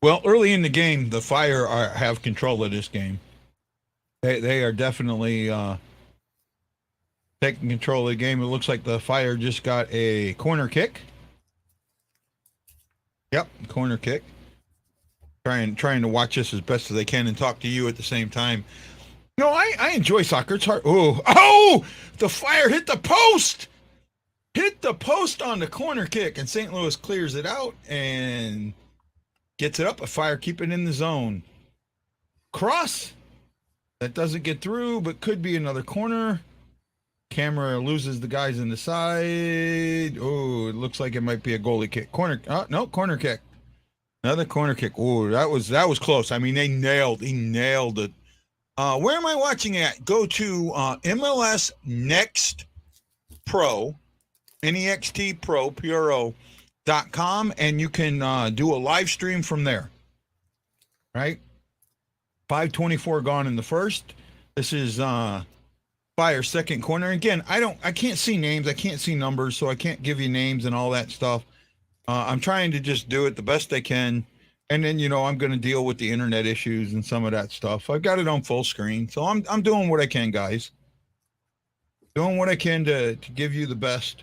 Speaker 1: Well, early in the game, the Fire have control of this game. They are definitely taking control of the game. It looks like the Fire just got a corner kick. Yep, corner kick. Trying to watch this as best as they can and talk to you at the same time. No, I enjoy soccer. It's hard. Oh! The Fire hit the post. Hit the post on the corner kick, and St. Louis clears it out and gets it up. A Fire keep it in the zone. Cross. That doesn't get through, but could be another corner. Camera loses the guys in the side. Oh, it looks like it might be a goalie kick. Corner. No, corner kick. Another corner kick. Oh, that was close. I mean, he nailed it. Where am I watching at? Go to MLS Next Pro, NEXT Pro, PRO.com, and you can do a live stream from there. Right? 5:24 gone in the first. This is Fire second corner. Again, I can't see names, I can't see numbers, so I can't give you names and all that stuff. I'm trying to just do it the best I can. And then, I'm going to deal with the internet issues and some of that stuff. I've got it on full screen. So I'm doing what I can, guys. Doing what I can to give you the best.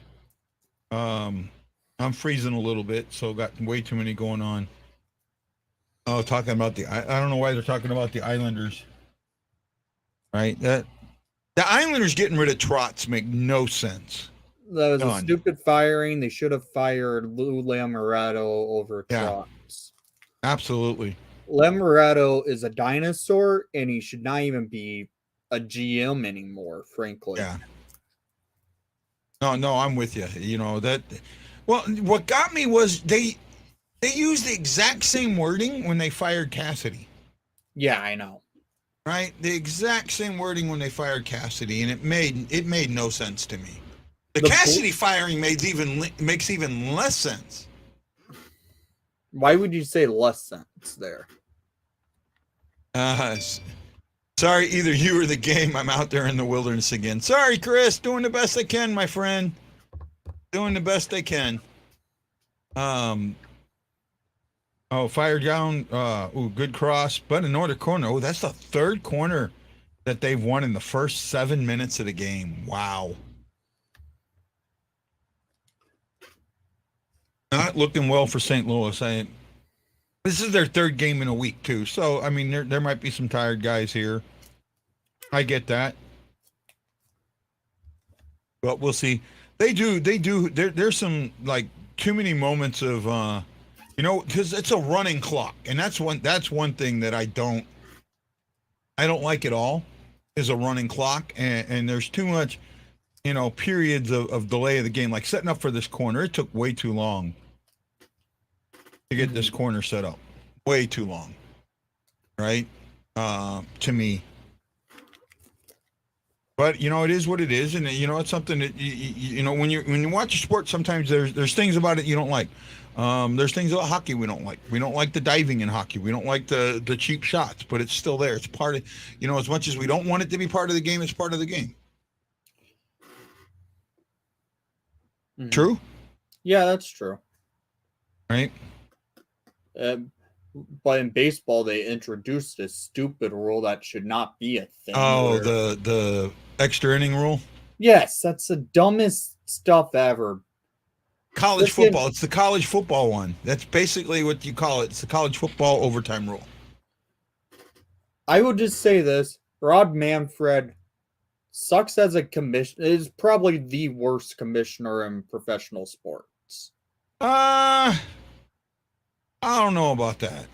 Speaker 1: I'm freezing a little bit, so got way too many going on. Oh, talking about I don't know why they're talking about the Islanders. Right? The Islanders getting rid of Trotz make no sense.
Speaker 2: That was a stupid firing. They should have fired Lou Lamoriello over Trotz.
Speaker 1: Absolutely.
Speaker 2: Lamoriello is a dinosaur, and he should not even be a GM anymore, frankly.
Speaker 1: Yeah. No, I'm with you. Well, what got me was they used the exact same wording when they fired Cassidy.
Speaker 2: Yeah, I know.
Speaker 1: Right? The exact same wording when they fired Cassidy, and it made no sense to me. The Cassidy firing makes even less sense.
Speaker 2: Why would you say less sense there?
Speaker 1: Sorry, either you or the game. I'm out there in the wilderness again. Sorry, Chris. Doing the best I can, my friend. Doing the best I can. Fire down. Good cross, but another corner. Oh, that's the third corner that they've won in the first 7 minutes of the game. Wow. Not looking well for St. Louis. This is their third game in a week too, so I mean there might be some tired guys here. I get that, but we'll see. They do. There's some like too many moments of because it's a running clock, and that's one thing that I don't like at all is a running clock, and there's too much periods of delay of the game, like setting up for this corner. It took way too long to get this corner set up. Way too long. Right? To me. But it is what it is, and it's something that when you watch a sport, sometimes there's things about it you don't like. There's things about hockey we don't like. We don't like the diving in hockey. We don't like the cheap shots, but it's still there. It's part of as much as we don't want it to be part of the game, it's part of the game.
Speaker 2: Mhm.
Speaker 1: True,
Speaker 2: Yeah, that's true.
Speaker 1: right?
Speaker 2: But in baseball, they introduced a stupid rule that should not be a thing.
Speaker 1: Oh,
Speaker 2: where-
Speaker 1: the extra inning rule.
Speaker 2: yes, that's the dumbest stuff ever.
Speaker 1: College
Speaker 2: Freaking-
Speaker 1: football. It's the college football one. That's basically what you call it. It's the college football overtime rule.
Speaker 2: I will just say this: Rod Manfred sucks as a commission. Is probably the worst commissioner in professional sports.
Speaker 1: I don't know about that.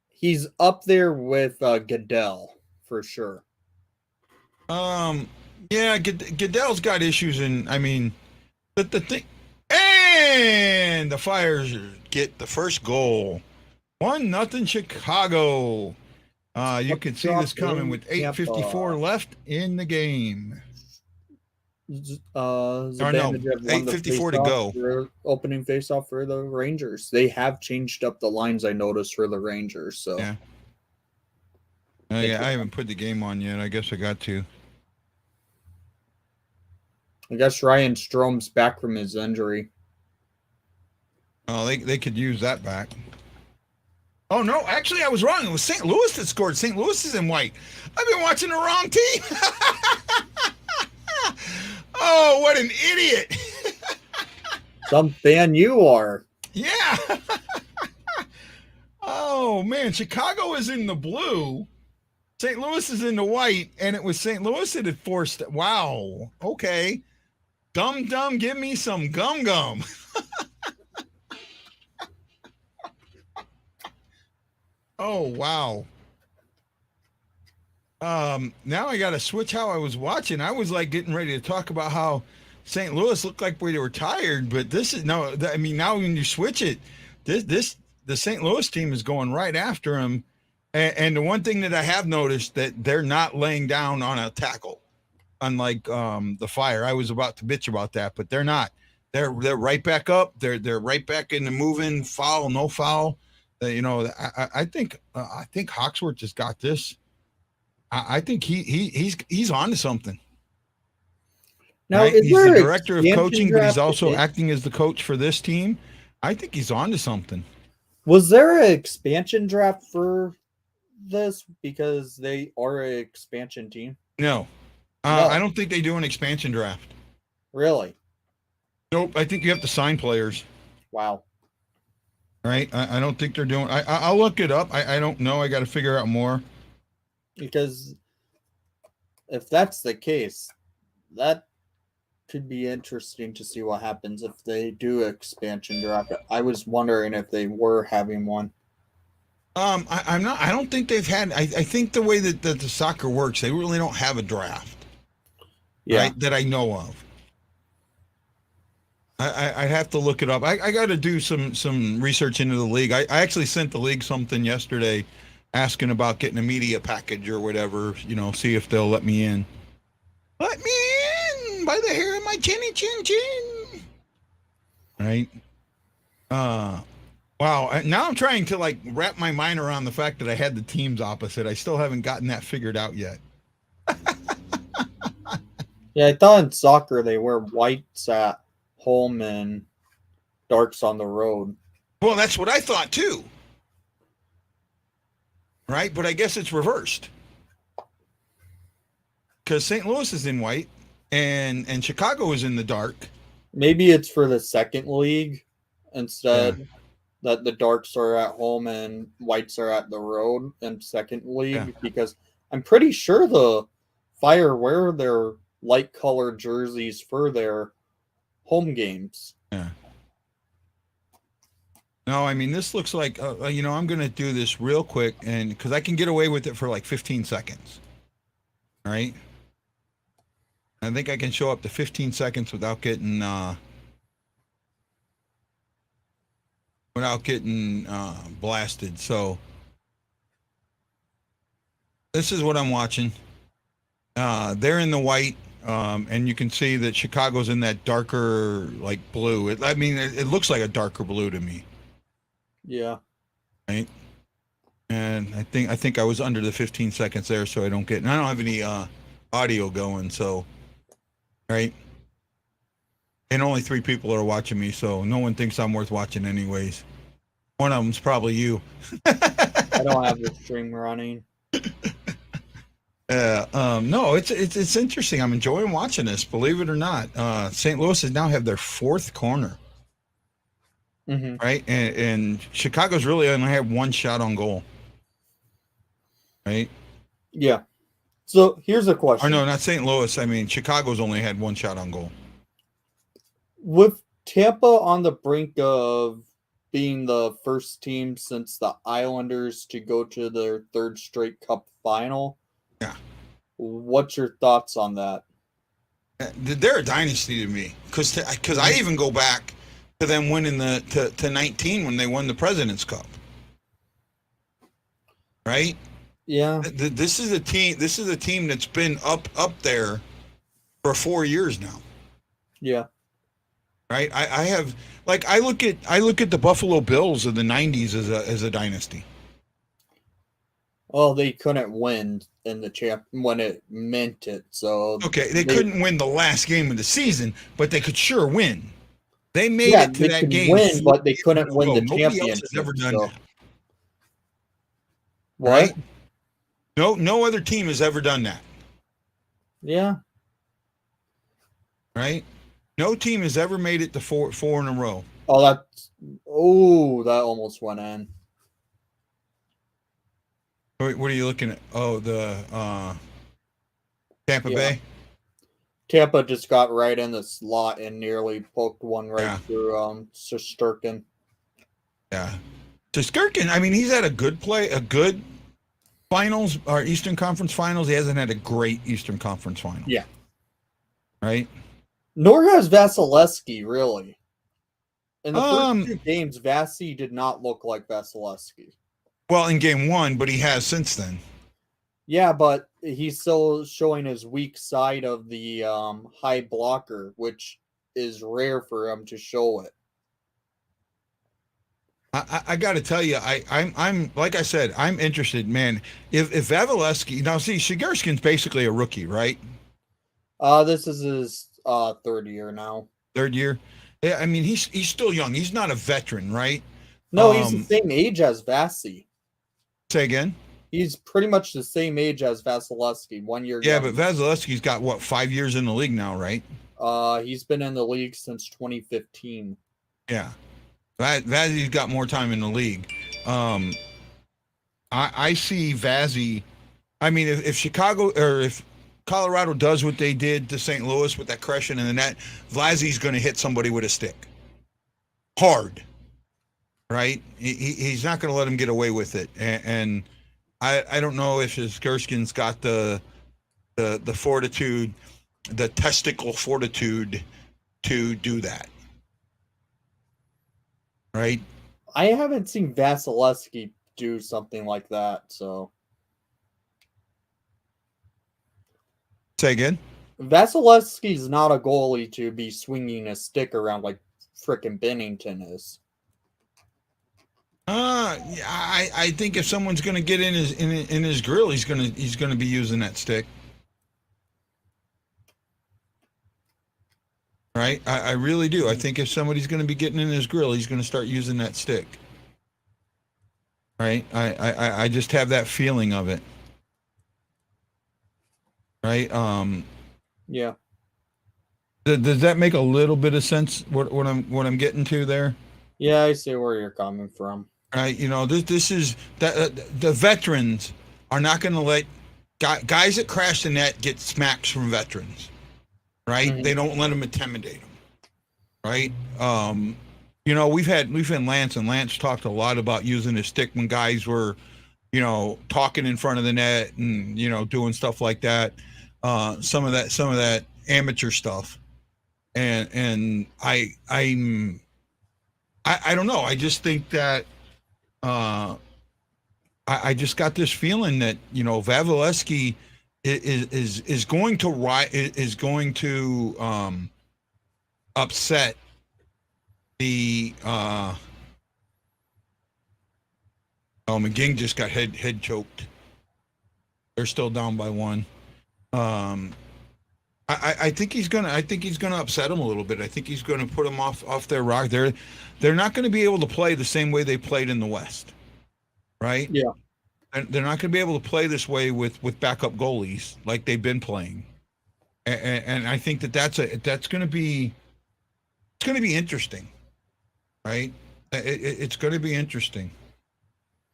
Speaker 2: He's up there with Goodell for sure.
Speaker 1: Yeah, Goodell's got issues, and I mean, but the thing, and the Fires get the first goal, 1-0 Chicago. You can see this coming with 8:54 left in the game.
Speaker 2: Zibanejad won the
Speaker 1: 8:54 to
Speaker 2: faceoff
Speaker 1: go.
Speaker 2: for opening faceoff for the Rangers. They have changed up the lines, I noticed, for the Rangers. So
Speaker 1: Yeah. Yeah, I haven't put the game on yet. I guess I got to.
Speaker 2: I guess Ryan Strome's back from his injury.
Speaker 1: Oh, they could use that back. Oh no, actually I was wrong. It was St. Louis that scored. St. Louis is in white. I've been watching the wrong team. Oh, what an idiot.
Speaker 2: Some fan you are.
Speaker 1: Yeah. Oh man, Chicago is in the blue. St. Louis is in the white, and it was St. Louis that had forced. Wow. Okay. Dum dum, give me some gum gum. Oh wow. Now I got to switch how I was watching. I was like getting ready to talk about how St. Louis looked like they were tired, but this is no. I mean, now when you switch it, the St. Louis team is going right after him, and the one thing that I have noticed that they're not laying down on a tackle, unlike the Fire. I was about to bitch about that, but they're not. They're right back up. They're right back in the moving foul, no foul. I think Hawksworth just got this. I think he's on to something.
Speaker 2: Now,
Speaker 1: right?
Speaker 2: is
Speaker 1: He's
Speaker 2: there
Speaker 1: the
Speaker 2: an
Speaker 1: director of
Speaker 2: expansion
Speaker 1: coaching, but he's
Speaker 2: draft
Speaker 1: also
Speaker 2: today?
Speaker 1: acting as the coach for this team. I think he's on to something.
Speaker 2: Was there an expansion draft for this because they are an expansion team?
Speaker 1: No,
Speaker 2: No.
Speaker 1: I don't think they do an expansion draft.
Speaker 2: Really?
Speaker 1: Nope. I think you have to sign players.
Speaker 2: Wow.
Speaker 1: Right? I don't think they're doing. I'll look it up. I don't know. I got to figure out more.
Speaker 2: Because if that's the case, that could be interesting to see what happens if they do expansion draft. I was wondering if they were having one.
Speaker 1: I'm not. I don't think they've had. I think the way that the soccer works, they really don't have a draft.
Speaker 2: Yeah.
Speaker 1: Right, that I know of. I'd have to look it up. I got to do some research into the league. I actually sent the league something yesterday, asking about getting a media package or whatever. See if they'll let me in. Let me in by the hair of my chinny chin chin. Right. Wow. Now I'm trying to like wrap my mind around the fact that I had the teams opposite. I still haven't gotten that figured out yet.
Speaker 2: Yeah, I thought in soccer they wear whites at home and darks on the road.
Speaker 1: Well, that's what I thought too. Right, but I guess it's reversed. Because St. Louis is in white and Chicago is in the dark.
Speaker 2: Maybe it's for the second league instead that the darks are at home and whites are at the road in second league because I'm pretty sure the Fire wear their light colored jerseys for their home games.
Speaker 1: Yeah. No, I mean, this looks like, I'm going to do this real quick and because I can get away with it for like 15 seconds. All right. I think I can show up to 15 seconds without getting blasted. So this is what I'm watching. They're in the white, and you can see that Chicago's in that darker, like blue. It looks like a darker blue to me,
Speaker 2: Yeah.
Speaker 1: right? And I think I was under the 15 seconds there, so I don't have any audio going, so right. And only 3 people are watching me, so no one thinks I'm worth watching, anyways. One of them's probably you.
Speaker 2: I don't have the stream running.
Speaker 1: No, it's interesting. I'm enjoying watching this. Believe it or not, St. Louis has now have their 4th corner, right? And Chicago's really only had 1 shot on goal, right?
Speaker 2: Yeah. So here's a
Speaker 1: Or
Speaker 2: question.
Speaker 1: no, not St. Louis. I mean, Chicago's only had 1 shot on goal.
Speaker 2: With Tampa on the brink of being the first team since the Islanders to go to their 3rd straight Cup final,
Speaker 1: Yeah.
Speaker 2: What's your thoughts on that?
Speaker 1: They're a dynasty to me because I even go back to them winning to 19 when they won the President's Cup, right?
Speaker 2: Yeah.
Speaker 1: This is a team. This is a team that's been up there for 4 years now.
Speaker 2: Yeah.
Speaker 1: Right. I have I look at the Buffalo Bills of the 90s as a dynasty.
Speaker 2: Well, they couldn't win in the champ when it meant it. So
Speaker 1: okay, they couldn't win the last game of the season, but they could sure win. They made it to that game.
Speaker 2: Win, but they couldn't win the
Speaker 1: Nobody
Speaker 2: championship.
Speaker 1: else has ever done that.
Speaker 2: What?
Speaker 1: Right? No other team has ever done that.
Speaker 2: Yeah.
Speaker 1: Right? No team has ever made it to four in a row.
Speaker 2: Oh, that almost went in.
Speaker 1: What are you looking at? Oh, the Tampa Bay.
Speaker 2: Tampa just got right in the slot and nearly poked one right through Shesterkin.
Speaker 1: Yeah. Shesterkin, I mean, he's had a good finals or Eastern Conference finals. He hasn't had a great Eastern Conference final.
Speaker 2: Yeah.
Speaker 1: Right?
Speaker 2: Nor has Vasilevsky, really. In the first 2 games, Vasi did not look like Vasilevsky.
Speaker 1: Well, in game 1, but he has since then.
Speaker 2: Yeah, but he's still showing his weak side of the high blocker, which is rare for him to show it.
Speaker 1: I got to tell you, I'm like I said, I'm interested, man. If Vasilevsky, now see, Shesterkin's basically a rookie, right?
Speaker 2: This is his 3rd year now.
Speaker 1: 3rd year. Yeah, I mean, he's still young. He's not a veteran, right?
Speaker 2: No, he's the same age as Vasi.
Speaker 1: Say again?
Speaker 2: He's pretty much the same age as Vasilevsky, 1 year.
Speaker 1: Yeah, but Vasilevsky's got, 5 years in the league now, right?
Speaker 2: He's been in the league since 2015.
Speaker 1: Yeah. Vazzy's got more time in the league. I see Vazzy. I mean, if Chicago or if Colorado does what they did to St. Louis with that crushing in the net, Vazzy's going to hit somebody with a stick. Hard. Right? He's not going to let him get away with it. And I don't know if Shesterkin's got the fortitude, the testicle fortitude to do that. Right?
Speaker 2: I haven't seen Vasilevsky do something like that, so.
Speaker 1: Say again?
Speaker 2: Vasilevsky's not a goalie to be swinging a stick around like frickin' Bennington is.
Speaker 1: I think if someone's going to get in his grill, he's going to be using that stick. Right? I really do. I think if somebody's going to be getting in his grill, he's going to start using that stick. Right? I just have that feeling of it. Right?
Speaker 2: Yeah.
Speaker 1: Does that make a little bit of sense? What I'm getting to there?
Speaker 2: Yeah, I see where you're coming from.
Speaker 1: Right? You know, this is that the veterans are not going to let guys that crash the net get smacks from veterans. Right? Mm-hmm. They don't let them intimidate them. Right? You know, we've had Lance, and Lance talked a lot about using his stick when guys were, you know, talking in front of the net and, you know, doing stuff like that. Some of that amateur stuff. And I don't know. I just think that I just got this feeling that, you know, Vasilevsky is going to upset the McGing just got head choked. They're still down by one. I think he's gonna upset them a little bit. I think he's gonna put them off their rock. They're not going to be able to play the same way they played in the West, right?
Speaker 2: Yeah.
Speaker 1: And they're not going to be able to play this way with backup goalies like they've been playing. And I think that's going to be interesting, right? It's going to be interesting.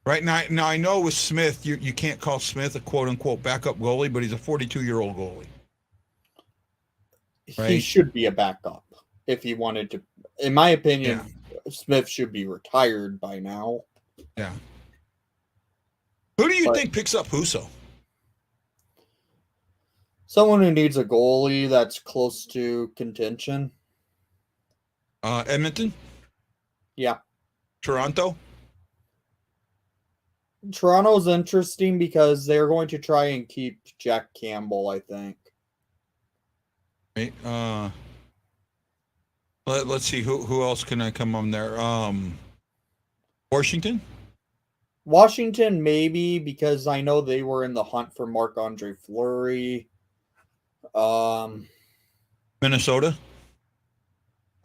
Speaker 1: Right now I know with Smith, you can't call Smith a quote unquote backup goalie, but he's a 42-year-old goalie. Right?
Speaker 2: He should be a backup if he wanted to. In my opinion, Smith should be retired by now.
Speaker 1: Yeah. Who do you think picks up Husso?
Speaker 2: Someone who needs a goalie that's close to contention.
Speaker 1: Edmonton?
Speaker 2: Yeah.
Speaker 1: Toronto?
Speaker 2: Toronto's interesting because they're going to try and keep Jack Campbell, I think.
Speaker 1: Right. Let's see who else can I come on there. Washington?
Speaker 2: Washington, maybe, because I know they were in the hunt for Marc-Andre Fleury.
Speaker 1: Minnesota?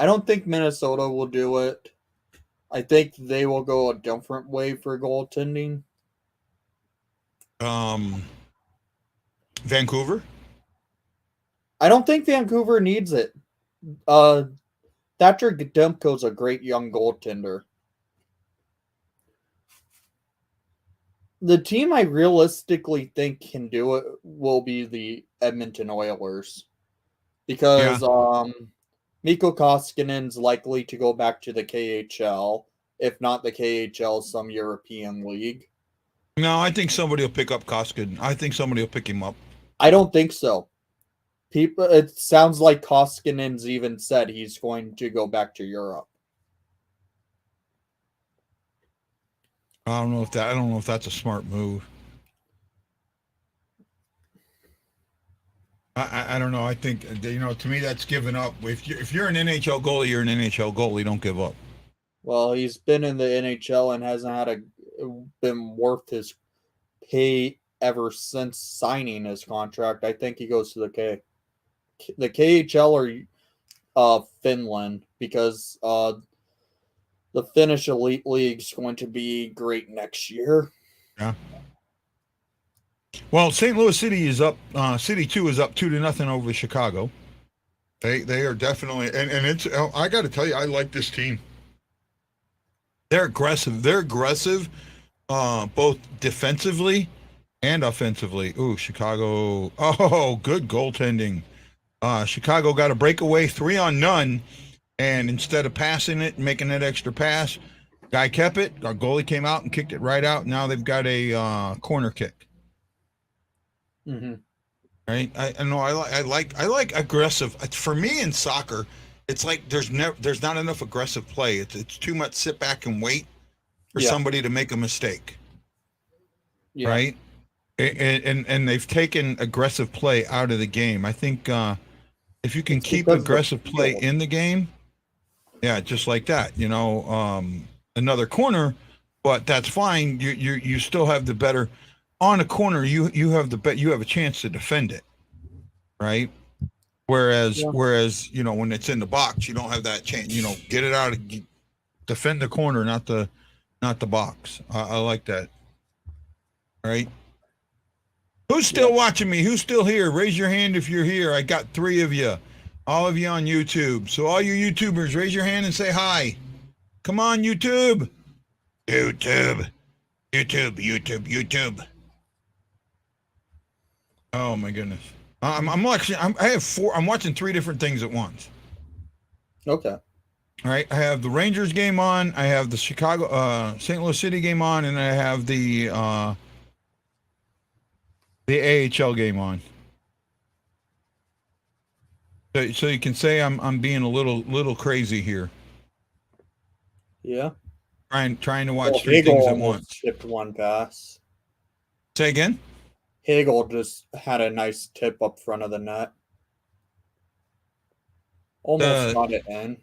Speaker 2: I don't think Minnesota will do it. I think they will go a different way for goaltending.
Speaker 1: Vancouver?
Speaker 2: I don't think Vancouver needs it. Thatcher Demko's a great young goaltender. The team I realistically think can do it will be the Edmonton Oilers. Because Mikko Koskinen's likely to go back to the KHL. If not the KHL, some European league.
Speaker 1: No, I think somebody will pick up Koskinen. I think somebody will pick him up.
Speaker 2: I don't think so. It sounds like Koskinen's even said he's going to go back to Europe.
Speaker 1: I don't know if that's a smart move. I don't know. I think to me that's giving up. If you're an NHL goalie, you're an NHL goalie. Don't give up.
Speaker 2: Well, he's been in the NHL and hasn't been worth his pay ever since signing his contract. I think he goes to the KHL or Finland because the Finnish Elite League is going to be great next year.
Speaker 1: Yeah. Well, St. Louis City is up. City 2 is up 2-0 over Chicago. They are definitely and it's. I got to tell you, I like this team. They're aggressive. Both defensively and offensively. Ooh, Chicago. Oh, good goaltending. Chicago got a breakaway 3-on-0, and instead of passing it and making that extra pass, guy kept it. Our goalie came out and kicked it right out. Now they've got a corner kick.
Speaker 2: Mm-hmm.
Speaker 1: Right? I know. I like aggressive. For me in soccer, it's like there's not enough aggressive play. It's too much sit back and wait for somebody to make a mistake. Yeah. Right? And they've taken aggressive play out of the game. I think if you can keep aggressive play in the game, just like that, another corner, but that's fine. You still have the better on a corner. You have a chance to defend it, right? Whereas when it's in the box, you don't have that chance. Get it out, defend the corner, not the box. I like that. Right? Who's still watching me? Who's still here? Raise your hand if you're here. I got 3 of you. All of you on YouTube. So all you YouTubers, raise your hand and say hi. Come on, YouTube. YouTube. Oh my goodness. I'm watching 3 different things at once.
Speaker 2: Okay.
Speaker 1: All right. I have the Rangers game on. I have the St. Louis City game on, and I have the AHL game on. So you can say I'm being a little crazy here.
Speaker 2: Yeah.
Speaker 1: Trying to watch 3 things at once.
Speaker 2: Skipped one pass.
Speaker 1: Say again?
Speaker 2: Hagel just had a nice tip up front of the net. Almost got it in.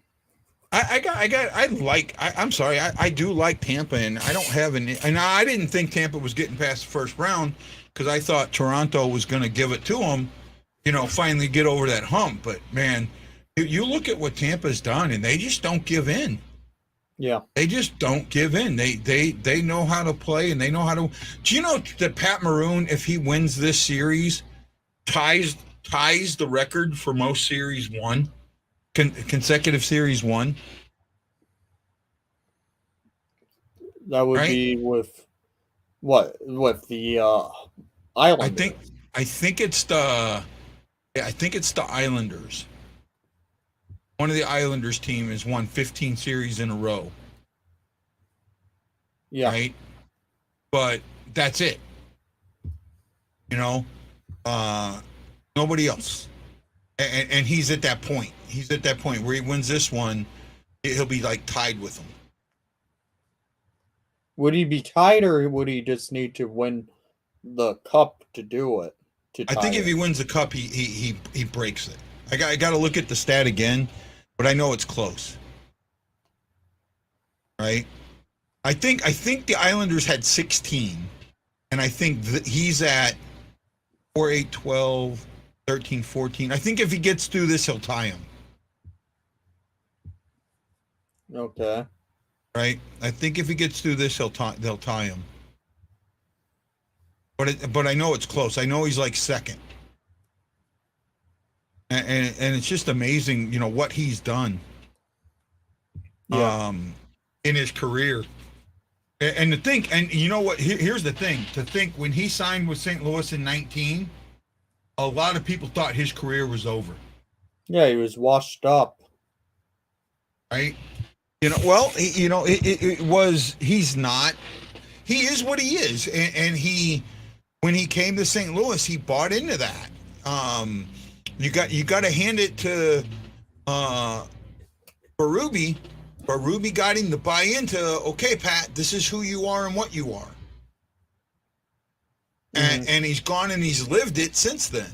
Speaker 1: I'm sorry. I do like Tampa, and I don't have and I didn't think Tampa was getting past the first round because I thought Toronto was going to give it to them, finally get over that hump. But man, you look at what Tampa's done, and they just don't give in.
Speaker 2: Yeah.
Speaker 1: They just don't give in. They know how to play, and they know how to. Do you know that Pat Maroon, if he wins this series, ties the record for most series won? Consecutive series won.
Speaker 2: That would be with what? With the Islanders.
Speaker 1: I think it's the Islanders. One of the Islanders team has won 15 series in a row.
Speaker 2: Yeah.
Speaker 1: Right? But that's it. Nobody else. And he's at that point. He's at that point where he wins this one, he'll be like tied with them.
Speaker 2: Would he be tied, or would he just need to win the cup to do it?
Speaker 1: I think if he wins the cup, he breaks it. I got to look at the stat again, but I know it's close. Right? I think the Islanders had 16, and I think he's at 4, 8, 12, 13, 14. I think if he gets through this, he'll tie him.
Speaker 2: Okay.
Speaker 1: Right? I think if he gets through this, they'll tie him. But I know it's close. I know he's like second. And it's just amazing, what he's done.
Speaker 2: Yeah.
Speaker 1: In his career. And to think, and you know what? Here's the thing. To think when he signed with St. Louis in 19, a lot of people thought his career was over.
Speaker 2: Yeah, he was washed up.
Speaker 1: Right? Well, it was, he's not. He is what he is. And he, when he came to St. Louis, he bought into that. You got to hand it to Berube. Berube got him to buy into, okay, Pat, this is who you are and what you are. Mm-hmm. And he's gone and he's lived it since then.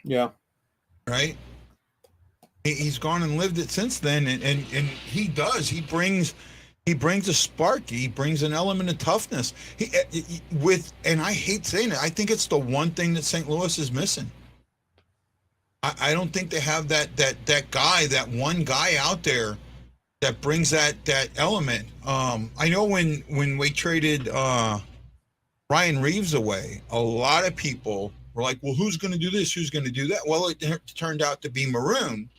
Speaker 2: Yeah.
Speaker 1: Right? He's gone and lived it since then, and he does. He brings a spark. He brings an element of toughness. And I hate saying it, I think it's the one thing that St. Louis is missing. I don't think they have that guy, that one guy out there that brings that element. I know when we traded Ryan Reeves away, a lot of people were like, well, who's going to do this? Who's going to do that? Well, it turned out to be Maroon.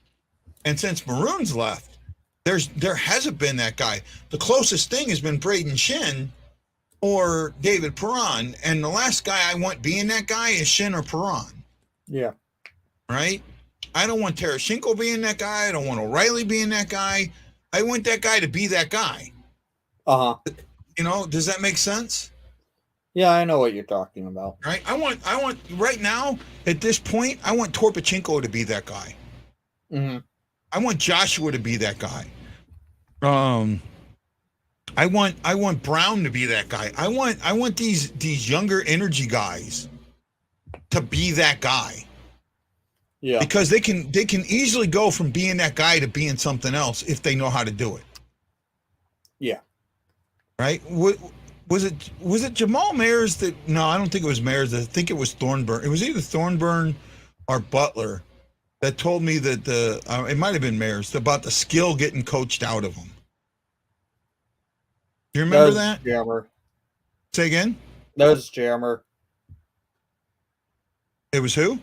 Speaker 1: And since Maroon's left, there hasn't been that guy. The closest thing has been Braden Shin or David Perron. And the last guy I want being that guy is Shin or Perron.
Speaker 2: Yeah.
Speaker 1: Right? I don't want Tarasenko being that guy. I don't want O'Reilly being that guy. I want that guy to be that guy.
Speaker 2: Uh-huh.
Speaker 1: Does that make sense?
Speaker 2: Yeah, I know what you're talking about.
Speaker 1: Right? I want right now, at this point, I want Torpachenko to be that guy.
Speaker 2: Mm-hmm.
Speaker 1: I want Joshua to be that guy. I want Brown to be that guy. I want these younger energy guys to be that guy.
Speaker 2: Yeah.
Speaker 1: Because they can easily go from being that guy to being something else if they know how to do it.
Speaker 2: Yeah.
Speaker 1: Right? Was it Jamal Mayers that? No, I don't think it was Mayers. I think it was Thornburn. It was either Thornburn or Butler that told me that it might have been Mayers about the skill getting coached out of them. Do you remember that?
Speaker 2: Jammer.
Speaker 1: Say again?
Speaker 2: That was Jammer.
Speaker 1: It was who?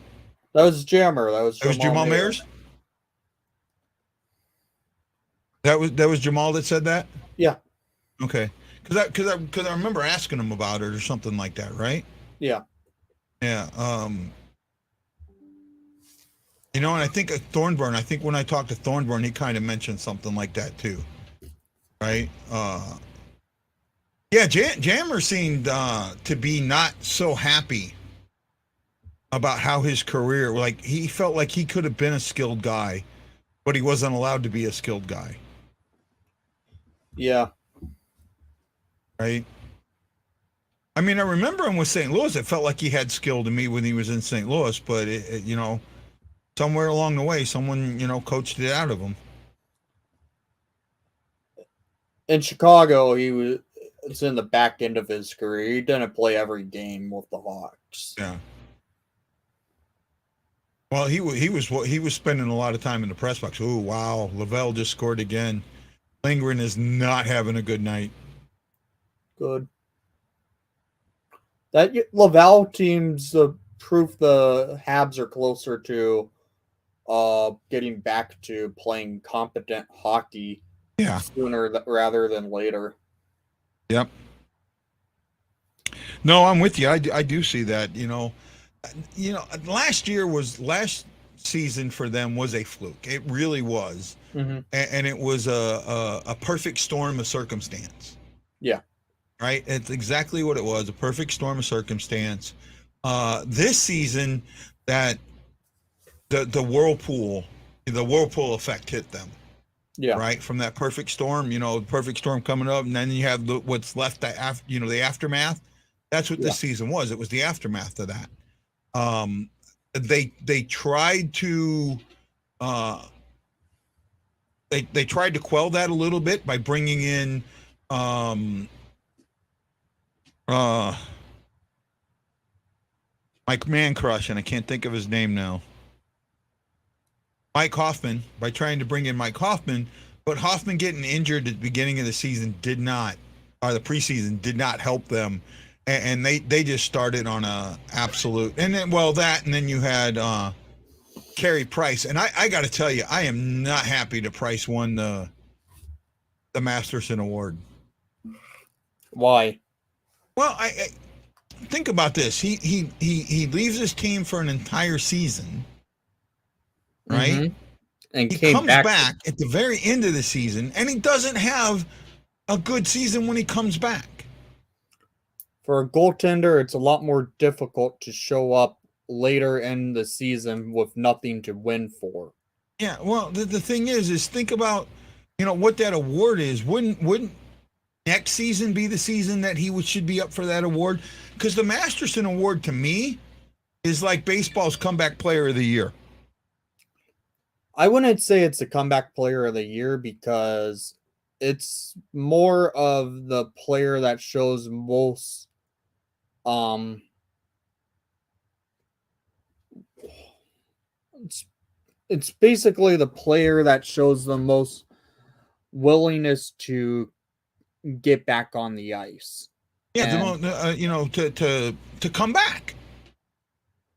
Speaker 2: That was Jammer. That was
Speaker 1: Jamal Mayers. That was Jamal that said that?
Speaker 2: Yeah.
Speaker 1: Okay. Because I remember asking him about it or something like that, right?
Speaker 2: Yeah.
Speaker 1: Yeah. And I think Thornburn, when I talked to Thornburn, he kind of mentioned something like that too. Right? Yeah, Jammer seemed to be not so happy about how his career, like he felt like he could have been a skilled guy, but he wasn't allowed to be a skilled guy.
Speaker 2: Yeah.
Speaker 1: Right? I mean, I remember him with St. Louis. It felt like he had skill to me when he was in St. Louis, but somewhere along the way, someone coached it out of him.
Speaker 2: In Chicago, it's in the back end of his career. He didn't play every game with the Hawks.
Speaker 1: Yeah. Well, he was spending a lot of time in the press box. Oh wow, Lavelle just scored again. Lindgren is not having a good night.
Speaker 2: Good. That Laval team's proof the Habs are closer to getting back to playing competent hockey sooner rather than later.
Speaker 1: Yep. No, I'm with you. I do see that. Last season for them was a fluke. It really was, and it was a perfect storm of circumstance.
Speaker 2: Yeah.
Speaker 1: Right. It's exactly what it was. A perfect storm of circumstance. This season, that the whirlpool effect hit them.
Speaker 2: Yeah.
Speaker 1: Right. From that perfect storm, the perfect storm coming up, and then you have what's left the aftermath. That's what this season was. It was the aftermath of that. They tried to they tried to quell that a little bit by bringing in Mike Man Crush, and I can't think of his name now. Mike Hoffman, by trying to bring in Mike Hoffman, but Hoffman getting injured at the beginning of the season the preseason did not help them. And they just started on a absolute, and then you had Carey Price, and I got to tell you, I am not happy that Price won the Masterson Award.
Speaker 2: Why?
Speaker 1: Well, I think about this. He leaves his team for an entire season, right?
Speaker 2: Mm-hmm. And
Speaker 1: he comes back at the very end of the season, and he doesn't have a good season when he comes back.
Speaker 2: For a goaltender, it's a lot more difficult to show up later in the season with nothing to win for.
Speaker 1: Yeah, well, the thing is think about, what that award is. Wouldn't next season be the season that he should be up for that award? Because the Masterson Award, to me, is like baseball's comeback player of the year.
Speaker 2: I wouldn't say it's a comeback player of the year because it's more of the player that shows most it's basically the player that shows the most willingness to get back on the ice.
Speaker 1: Yeah, to come back,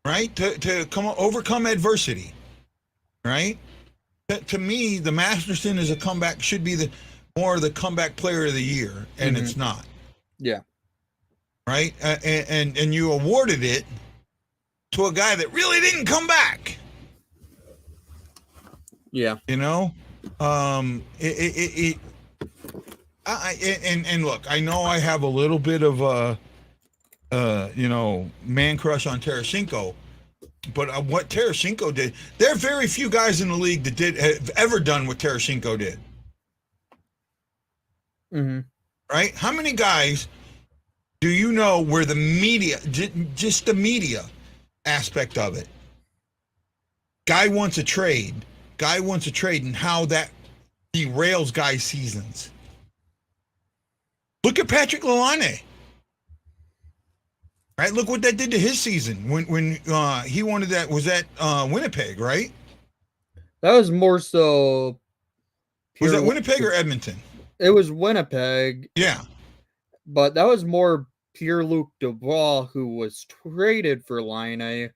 Speaker 1: right? To overcome adversity, right? To me, the Masterson is should be more of the comeback player of the year, and it's not.
Speaker 2: Yeah.
Speaker 1: Right, and you awarded it to a guy that really didn't come back.
Speaker 2: Yeah,
Speaker 1: and look, I know I have a little bit of man crush on Tarasenko, but what Tarasenko did, there are very few guys in the league that have ever done what Tarasenko did. Right? How many guys do you know where the media, just the media aspect of it, guy wants a trade, and how that derails guys' seasons? Look at Patrick Lalane. Right? Look what that did to his season when he wanted that. Was that Winnipeg, right?
Speaker 2: That was more so.
Speaker 1: Was that Winnipeg or Edmonton?
Speaker 2: It was Winnipeg.
Speaker 1: Yeah.
Speaker 2: But that was more Pierre-Luc Dubois, who was traded for Laine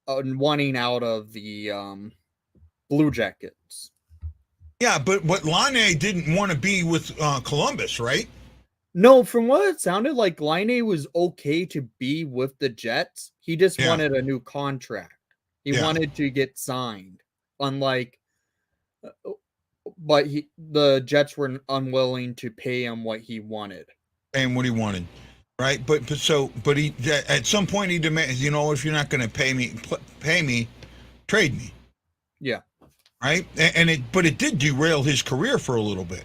Speaker 2: and wanting out of the Blue Jackets.
Speaker 1: Yeah, but Laine didn't want to be with Columbus, right?
Speaker 2: No, from what it sounded like, Laine was okay to be with the Jets. He just wanted a new contract. He wanted to get signed. But the Jets were unwilling to pay him what he wanted.
Speaker 1: And what he wanted, right? But he at some point he demanded, if you're not going to pay me, trade me.
Speaker 2: Yeah.
Speaker 1: Right. But it did derail his career for a little bit.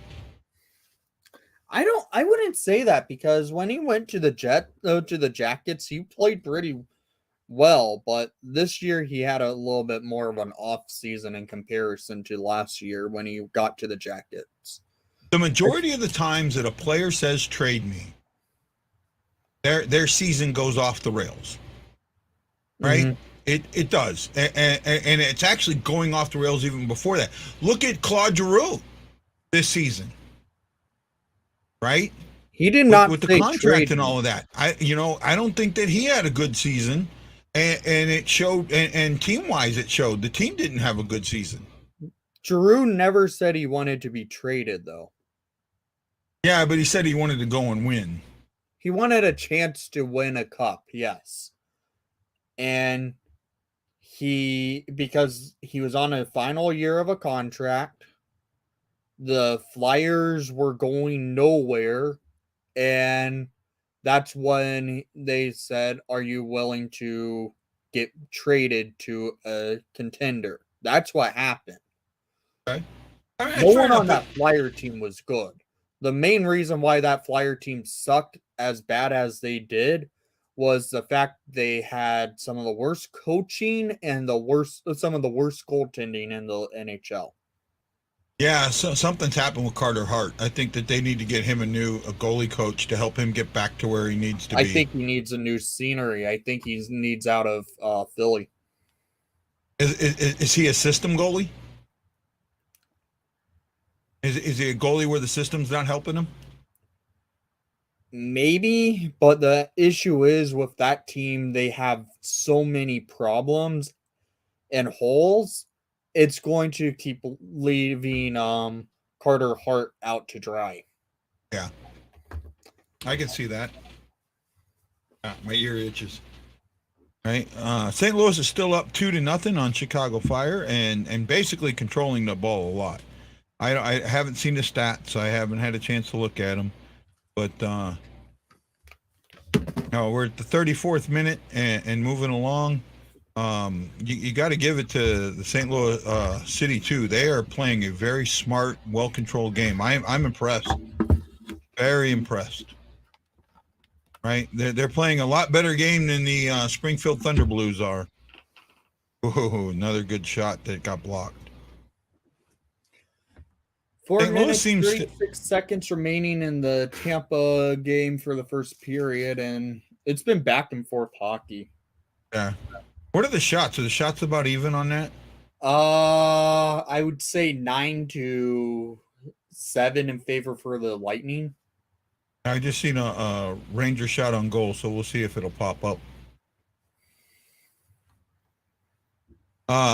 Speaker 2: I wouldn't say that because when he went to the Jackets, he played pretty well, but this year he had a little bit more of an off season in comparison to last year when he got to the Jackets.
Speaker 1: The majority of the times that a player says trade me, their season goes off the rails. Right?
Speaker 2: Mhm.
Speaker 1: It does. And it's actually going off the rails even before that. Look at Claude Giroux this season. Right?
Speaker 2: He did not
Speaker 1: With the
Speaker 2: say
Speaker 1: contract
Speaker 2: trade
Speaker 1: and
Speaker 2: me.
Speaker 1: all of that. I don't think that he had a good season. And it showed, and team wise, it showed the team didn't have a good season.
Speaker 2: Giroux never said he wanted to be traded, though.
Speaker 1: Yeah, but he said he wanted to go and win.
Speaker 2: He wanted a chance to win a cup, yes. And because he was on a final year of a contract, the Flyers were going nowhere, and that's when they said, "Are you willing to get traded to a contender?" That's what happened.
Speaker 1: Okay. All right,
Speaker 2: No
Speaker 1: fair
Speaker 2: one
Speaker 1: enough.
Speaker 2: on that Flyer team was good. The main reason why that Flyer team sucked as bad as they did was the fact they had some of the worst coaching and some of the worst goaltending in the NHL.
Speaker 1: Yeah, so something's happened with Carter Hart. I think that they need to get him a goalie coach to help him get back to where he needs to be.
Speaker 2: I think he needs a new scenery. I think he needs out of Philly.
Speaker 1: Is he a system goalie? Is he a goalie where the system's not helping him?
Speaker 2: Maybe, but the issue is with that team, they have so many problems and holes. It's going to keep leaving Carter Hart out to dry.
Speaker 1: Yeah, I can see that. My ear itches. Right, St. Louis is still up 2-0 on Chicago Fire, and basically controlling the ball a lot. I haven't seen the stats. I haven't had a chance to look at them, but no, we're at the 34th minute and moving along. You got to give it to the St. Louis City too. They are playing a very smart, well-controlled game. I'm impressed, very impressed. Right, they're playing a lot better game than the Springfield Thunder Blues are. Ooh, another good shot that got blocked.
Speaker 2: 4 minutes, 36 seconds remaining in the Tampa game for the first period, and it's been back and forth hockey.
Speaker 1: Yeah. What are the shots? Are the shots about even on that?
Speaker 2: I would say 9-7 in favor for the Lightning.
Speaker 1: I just seen a Ranger shot on goal, so we'll see if it'll pop up.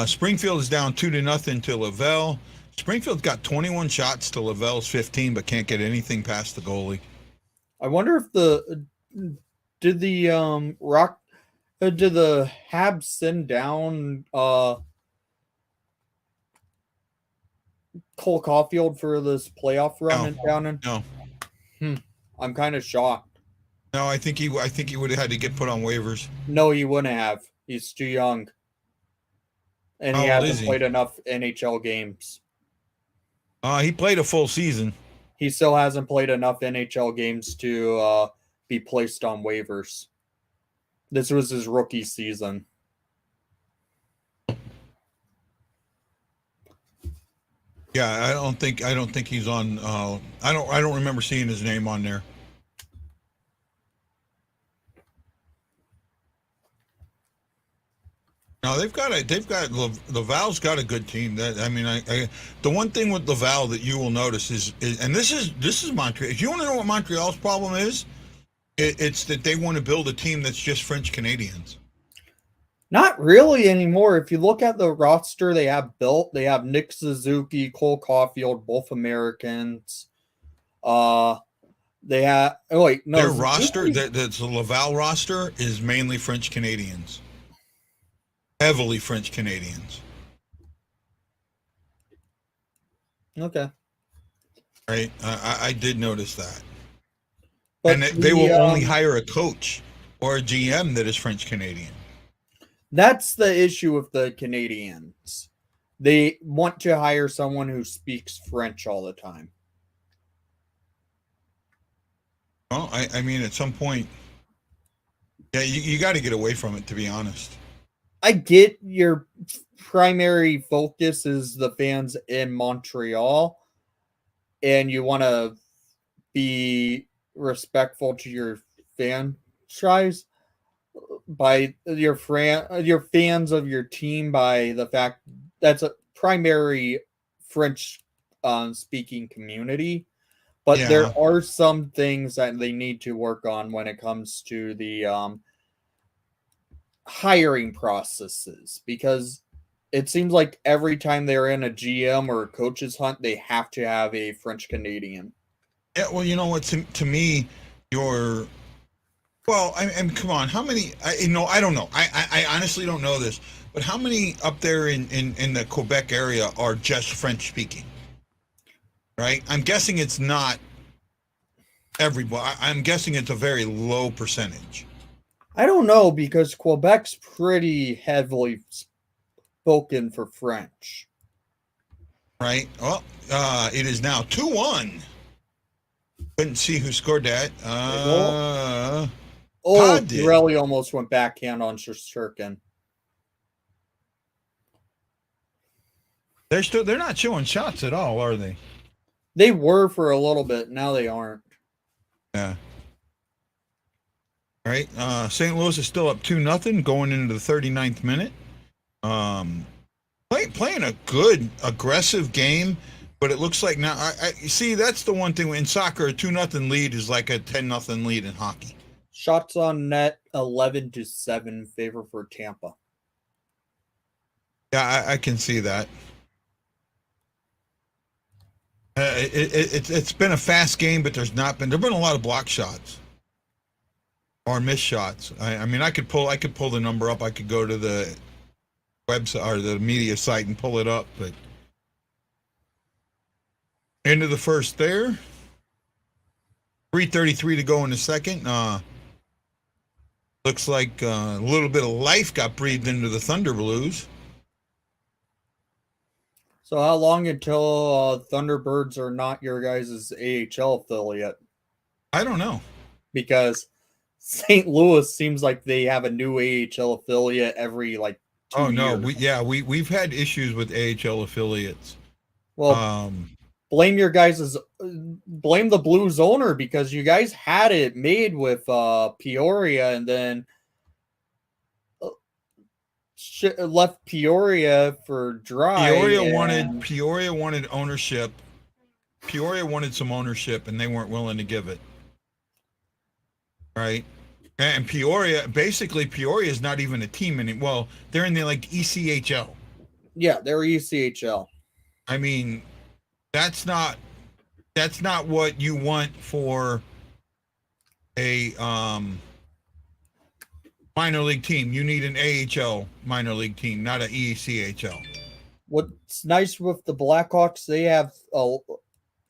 Speaker 1: Springfield is down 2-0 to Lavelle. Springfield's got 21 shots to Lavelle's 15, but can't get anything past the goalie.
Speaker 2: I wonder if did the Habs send down Cole Caulfield for this playoff run down in?
Speaker 1: No.
Speaker 2: I'm kind of shocked.
Speaker 1: No, I think he would have had to get put on waivers.
Speaker 2: No, he wouldn't have. He's too young. And he hasn't played enough NHL games.
Speaker 1: He played a full season.
Speaker 2: He still hasn't played enough NHL games to be placed on waivers. This was his rookie season.
Speaker 1: Yeah, I don't think he's on. I don't remember seeing his name on there. No, Laval's got a good team. The one thing with Laval that you will notice is and this is Montreal. If you want to know what Montreal's problem is, it's that they want to build a team that's just French Canadians.
Speaker 2: Not really anymore. If you look at the roster they have built, they have Nick Suzuki, Cole Caulfield, both Americans. They have
Speaker 1: their roster, the Laval roster is mainly French Canadians. Heavily French Canadians.
Speaker 2: Okay.
Speaker 1: Right. I did notice that. But and they will only hire a coach or a GM that is French Canadian.
Speaker 2: That's the issue with the Canadians. They want to hire someone who speaks French all the time.
Speaker 1: Well, I mean, at some point, yeah, you got to get away from it, to be honest.
Speaker 2: I get your primary focus is the fans in Montreal, and you want to be respectful to your franchise by your fans of your team by the fact that's a primary French speaking community. But there
Speaker 1: Yeah.
Speaker 2: are some things that they need to work on when it comes to the hiring processes, because it seems like every time they're in a GM or a coach's hunt, they have to have a French Canadian.
Speaker 1: Yeah. Well, you know what? To me, your well, I mean, come on. How many? I don't know. I honestly don't know this. But how many up there in the Quebec area are just French speaking? Right. I'm guessing it's not everybody. I'm guessing it's a very low percentage.
Speaker 2: I don't know, because Quebec's pretty heavily spoken for French.
Speaker 1: Right. Well, it is now 2-1. Couldn't see who scored that.
Speaker 2: Oh,
Speaker 1: Todd did.
Speaker 2: Pirelli almost went backhand on Shirkin.
Speaker 1: They're not showing shots at all, are they?
Speaker 2: They were for a little bit. Now they aren't.
Speaker 1: Yeah. All right. St. Louis is still up 2-0 going into the 39th minute. Playing a good aggressive game, but it looks like now I see that's the one thing in soccer. A 2-0 lead is like a 10-0 lead in hockey.
Speaker 2: Shots on net 11-7 favor for Tampa.
Speaker 1: Yeah, I can see that. It's been a fast game, but there've been a lot of block shots or missed shots. I mean, I could pull the number up. I could go to the website or the media site and pull it up, but end of the first there. 3:33 to go in the second. Looks like a little bit of life got breathed into the Thunder Blues.
Speaker 2: So how long until Thunderbirds are not your guys' AHL affiliate?
Speaker 1: I don't know.
Speaker 2: Because St. Louis seems like they have a new AHL affiliate every like 2 years.
Speaker 1: We've had issues with AHL affiliates.
Speaker 2: Well, blame the Blues owner, because you guys had it made with Peoria, and then left Peoria for dry.
Speaker 1: Peoria wanted ownership. Peoria wanted some ownership, and they weren't willing to give it. Right, and Peoria is not even a team anymore. Well, they're in the like ECHL.
Speaker 2: Yeah, they're ECHL.
Speaker 1: I mean, that's not what you want for a minor league team. You need an AHL minor league team, not an ECHL.
Speaker 2: What's nice with the Blackhawks, they have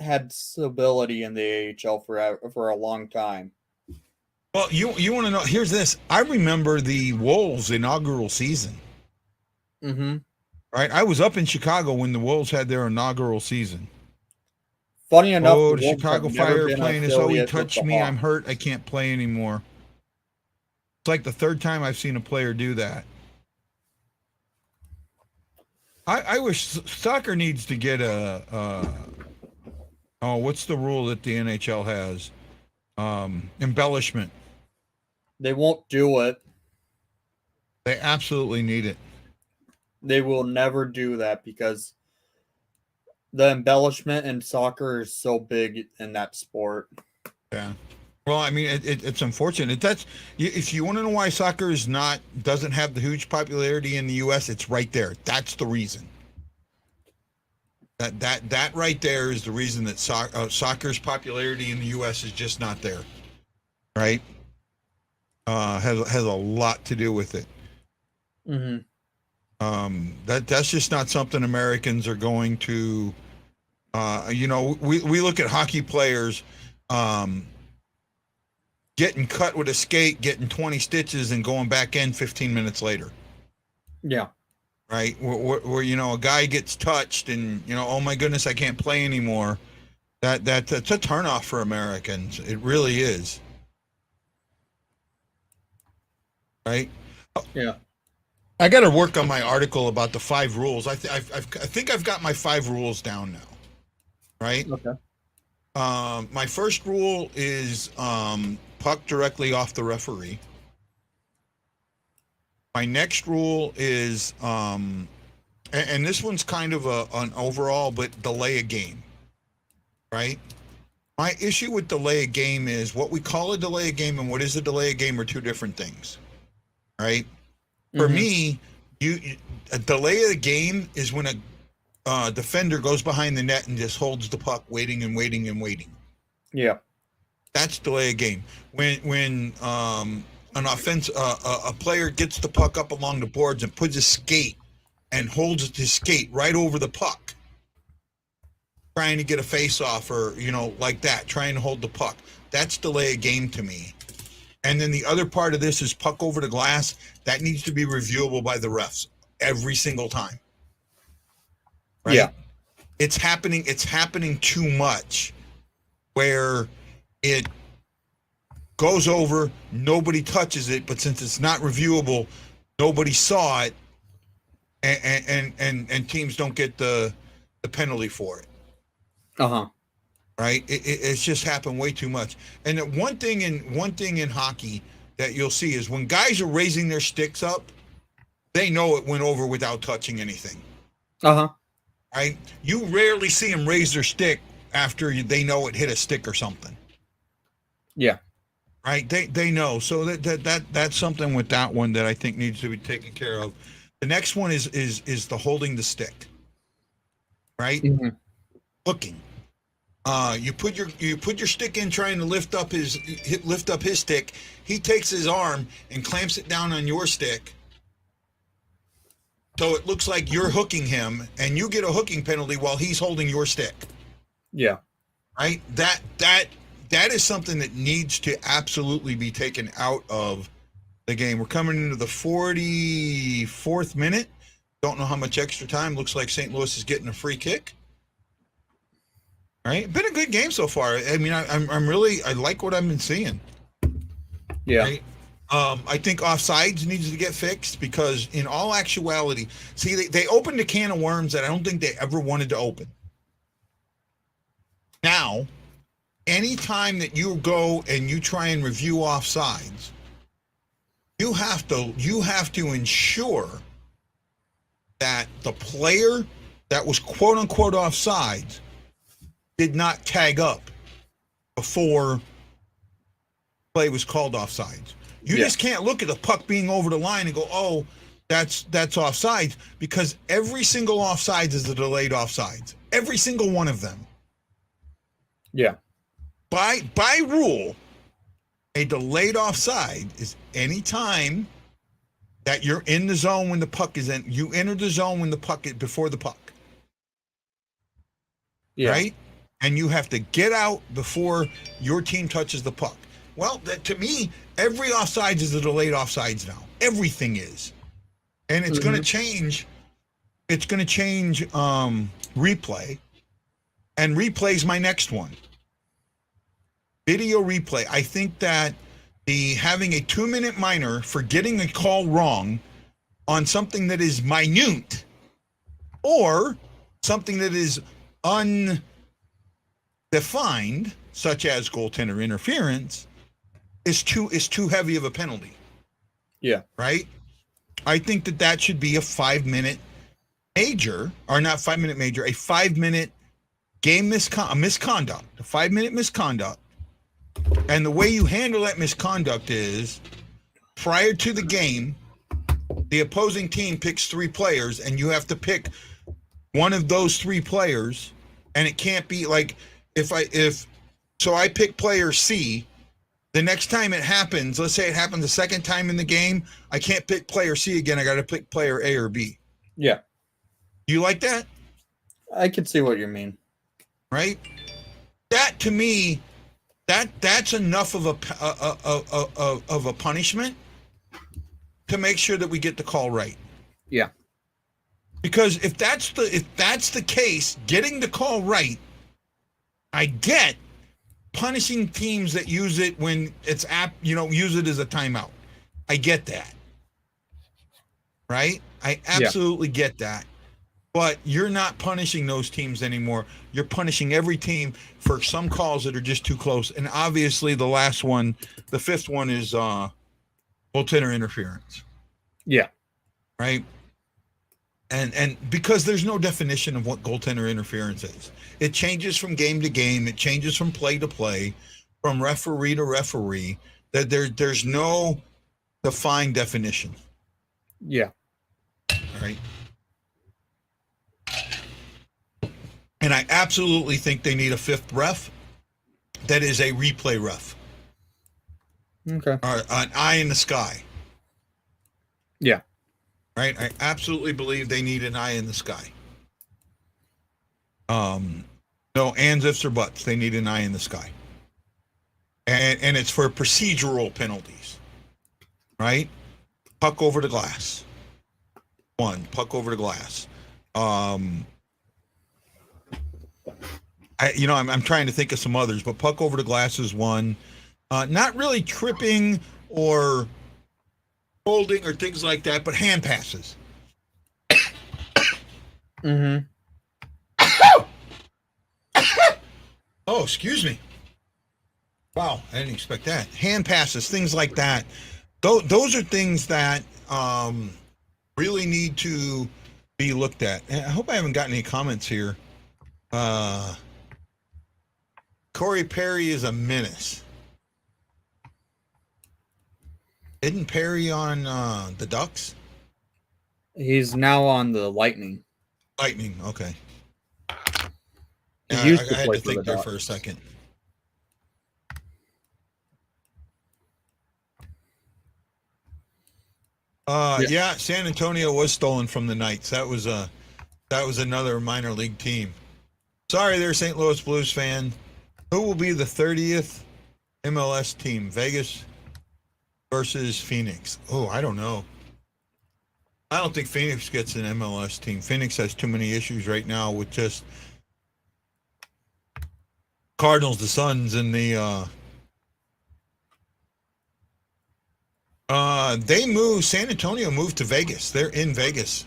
Speaker 2: had stability in the AHL for a long time.
Speaker 1: Well, you want to know? Here's this. I remember the Wolves' inaugural season.
Speaker 2: Mm-hmm.
Speaker 1: Right, I was up in Chicago when the Wolves had their inaugural season.
Speaker 2: Funny enough,
Speaker 1: the Chicago Fire playing is, he touched me, I'm hurt, I can't play anymore. It's like the third time I've seen a player do that. I wish soccer needs to get what's the rule that the NHL has? Embellishment.
Speaker 2: They won't do it.
Speaker 1: They absolutely need it.
Speaker 2: They will never do that, because the embellishment in soccer is so big in that sport.
Speaker 1: Yeah. Well, I mean, it's unfortunate. That's if you want to know why soccer doesn't have the huge popularity in the U.S., it's right there. That's the reason. That right there is the reason that soccer's popularity in the U.S. is just not there. Right? Has a lot to do with it.
Speaker 2: Mm-hmm.
Speaker 1: That's just not something Americans are going to. We look at hockey players. Getting cut with a skate, getting 20 stitches, and going back in 15 minutes later.
Speaker 2: Yeah.
Speaker 1: Right? Where a guy gets touched and, oh my goodness, I can't play anymore. That's a turnoff for Americans. It really is. Right?
Speaker 2: Yeah.
Speaker 1: I got to work on my article about the 5 rules. I think I've got my 5 rules down now. Right?
Speaker 2: Okay.
Speaker 1: My first rule is puck directly off the referee. My next rule is, and this one's kind of an overall, but delay a game. Right? My issue with delay a game is what we call a delay a game and what is a delay a game are 2 different things. Right? For me, a delay of the game is when a defender goes behind the net and just holds the puck, waiting and waiting and waiting.
Speaker 2: Yeah,
Speaker 1: that's delay a game. When an offense, a player gets the puck up along the boards and puts his skate and holds his skate right over the puck, trying to get a face-off or like that, trying to hold the puck. That's delay a game to me. And then the other part of this is puck over the glass. That needs to be reviewable by the refs every single time. Right?
Speaker 2: Yeah.
Speaker 1: It's happening too much where it goes over, nobody touches it, but since it's not reviewable, nobody saw it, and teams don't get the penalty for it. Right? It's just happened way too much. And one thing in hockey that you'll see is when guys are raising their sticks up, they know it went over without touching anything. Right? You rarely see them raise their stick after they know it hit a stick or something.
Speaker 2: Yeah.
Speaker 1: Right? They know. So that's something with that one that I think needs to be taken care of. The next one is the holding the stick. Right? Hooking. You put your stick in trying to lift up his stick. He takes his arm and clamps it down on your stick. So it looks like you're hooking him, and you get a hooking penalty while he's holding your stick.
Speaker 2: Yeah.
Speaker 1: Right? That is something that needs to absolutely be taken out of the game. We're coming into the 44th minute. Don't know how much extra time. Looks like St. Louis is getting a free kick. Right? Been a good game so far. I mean, I like what I've been seeing.
Speaker 2: Yeah.
Speaker 1: Right? I think offsides needs to get fixed because in all actuality, see, they opened a can of worms that I don't think they ever wanted to open. Now, anytime that you go and you try and review offsides, you have to ensure that the player that was quote unquote offsides did not tag up before play was called offsides. You just can't look at the puck being over the line and go, oh, that's offsides, because every single offsides is a delayed offsides. Every single one of them.
Speaker 2: Yeah.
Speaker 1: By rule, a delayed offside is any time that you're in the zone when the puck is in. You enter the zone when the puck is before the puck.
Speaker 2: Yeah.
Speaker 1: Right? And you have to get out before your team touches the puck. Well, to me, every offsides is a delayed offsides now. Everything is. And it's going to change. It's going to change replay. And replay is my next one. Video replay. I think that having a 2-minute minor for getting a call wrong on something that is minute or something that is undefined, such as goaltender interference, is too heavy of a penalty.
Speaker 2: Yeah.
Speaker 1: Right? I think that should be a 5-minute major, or not 5-minute major, a 5-minute game misconduct, a 5-minute misconduct. And the way you handle that misconduct is prior to the game, the opposing team picks 3 players, and you have to pick one of those 3 players, and it can't be like so I pick player C. The next time it happens, let's say it happens the second time in the game, I can't pick player C again. I got to pick player A or B.
Speaker 2: Yeah.
Speaker 1: You like that?
Speaker 2: I can see what you mean.
Speaker 1: Right? That to me, that's enough of a punishment to make sure that we get the call right.
Speaker 2: Yeah.
Speaker 1: Because if that's the case, getting the call right I get punishing teams that use it when it's use it as a timeout. I get that. Right? I absolutely get that. But you're not punishing those teams anymore. You're punishing every team for some calls that are just too close. And obviously the last one, the fifth one is goaltender interference.
Speaker 2: Yeah.
Speaker 1: Right? And because there's no definition of what goaltender interference is. It changes from game to game. It changes from play to play, from referee to referee. That there's no defined definition.
Speaker 2: Yeah.
Speaker 1: Right? And I absolutely think they need a fifth ref that is a replay ref.
Speaker 2: Okay.
Speaker 1: Or an eye in the sky.
Speaker 2: Yeah.
Speaker 1: Right? I absolutely believe they need an eye in the sky. No ands, ifs, or buts. They need an eye in the sky. And it's for procedural penalties. Right? Puck over the glass. One. Puck over the glass. I'm trying to think of some others, but puck over the glass is one. Not really tripping or holding or things like that, but hand passes.
Speaker 2: Mm-hmm.
Speaker 1: Oh, excuse me. Wow, I didn't expect that. Hand passes, things like that. Those are things that really need to be looked at. And I hope I haven't gotten any comments here. Corey Perry is a menace. Isn't Perry on the Ducks?
Speaker 2: He's now on the Lightning.
Speaker 1: Lightning, okay.
Speaker 2: He
Speaker 1: I
Speaker 2: used to
Speaker 1: had
Speaker 2: play
Speaker 1: to
Speaker 2: for
Speaker 1: think
Speaker 2: the
Speaker 1: there
Speaker 2: Ducks.
Speaker 1: for a second. Yeah, San Antonio was stolen from the Knights. That was another minor league team. Sorry there, St. Louis Blues fan. Who will be the 30th MLS team? Vegas versus Phoenix. Oh, I don't know. I don't think Phoenix gets an MLS team. Phoenix has too many issues right now with just Cardinals, the Suns, and the San Antonio moved to Vegas. They're in Vegas.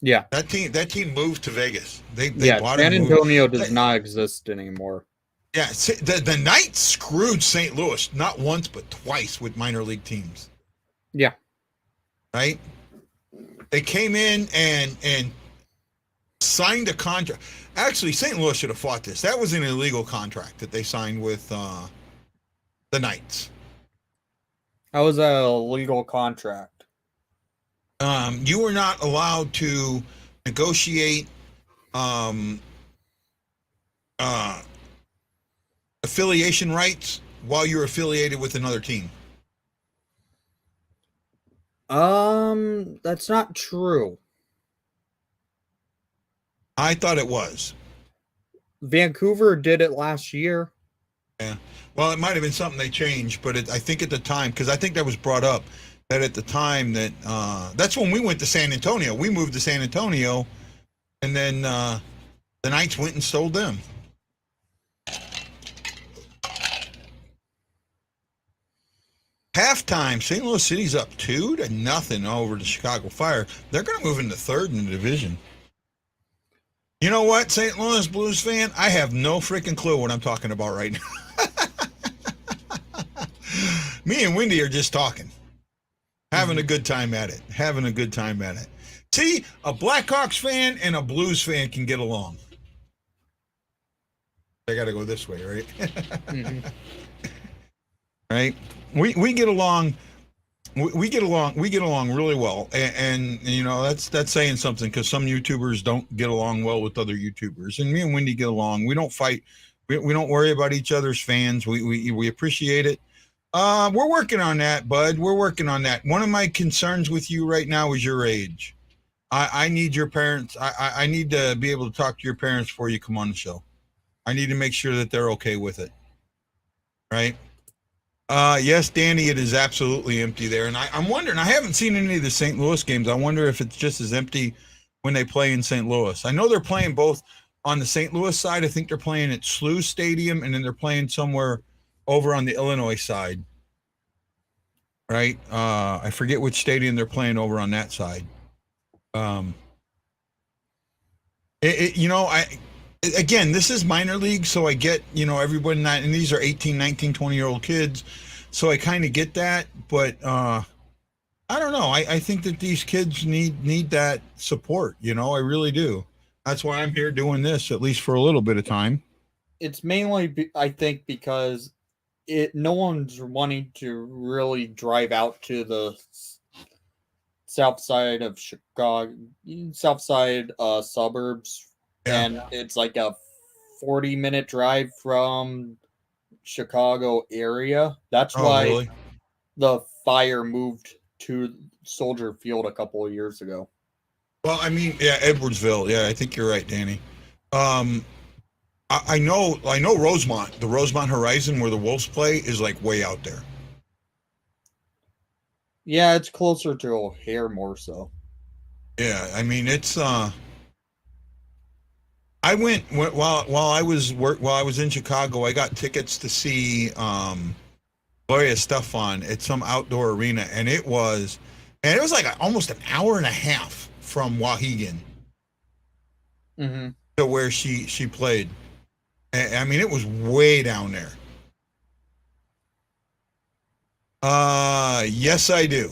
Speaker 2: Yeah.
Speaker 1: That team moved to Vegas. They bought
Speaker 2: San
Speaker 1: and
Speaker 2: Antonio does not exist anymore.
Speaker 1: Yeah, the Knights screwed St. Louis not once but twice with minor league teams.
Speaker 2: Yeah.
Speaker 1: Right? They came in and signed a contract. Actually, St. Louis should have fought this. That was an illegal contract that they signed with the Knights.
Speaker 2: That was a legal contract.
Speaker 1: You were not allowed to negotiate affiliation rights while you're affiliated with another team.
Speaker 2: That's not true.
Speaker 1: I thought it was.
Speaker 2: Vancouver did it last year.
Speaker 1: Yeah. Well, it might have been something they changed, but I think at the time, because I think that was brought up, that at the time that that's when we went to San Antonio. We moved to San Antonio, and then the Knights went and sold them. Halftime, St. Louis City's up 2-0 over the Chicago Fire. They're going to move into third in the division. You know what, St. Louis Blues fan? I have no freaking clue what I'm talking about right now. Me and Wendy are just talking. Having a good time at it. See, a Blackhawks fan and a Blues fan can get along. I got to go this way, right?
Speaker 2: Mm-hmm.
Speaker 1: Right? We get along. We get along really well, and you know that's saying something, because some YouTubers don't get along well with other YouTubers, and me and Wendy get along. We don't fight. We don't worry about each other's fans. We appreciate it. We're working on that, bud. We're working on that. One of my concerns with you right now is your age. I need your parents. I need to be able to talk to your parents before you come on the show. I need to make sure that they're okay with it. Right? Yes, Danny, it is absolutely empty there. And I'm wondering, I haven't seen any of the St. Louis games. I wonder if it's just as empty when they play in St. Louis. I know they're playing both on the St. Louis side, I think they're playing at SLU Stadium, and then they're playing somewhere over on the Illinois side. Right? I forget which stadium they're playing over on that side. Again, this is minor league, so I get, everybody not, and these are 18, 19, 20-year-old kids, so I kind of get that, but I don't know. I think that these kids need that support, I really do. That's why I'm here doing this, at least for a little bit of time.
Speaker 2: It's mainly, I think, because no one's wanting to really drive out to the south side of Chicago, south side suburbs, and it's like a 40-minute drive from Chicago area. That's why
Speaker 1: really?
Speaker 2: the Fire moved to Soldier Field a couple of years ago.
Speaker 1: Well, I mean, yeah, Edwardsville. Yeah, I think you're right, Danny. I know Rosemont, the Rosemont Horizon where the Wolves play is like way out there.
Speaker 2: Yeah, it's closer to O'Hare more so.
Speaker 1: Yeah, I mean it's I went while I was in Chicago. I got tickets to see Gloria Estefan at some outdoor arena, and it was like almost an hour and a half from Waukegan to where she played. I mean, it was way down there. Yes, I do.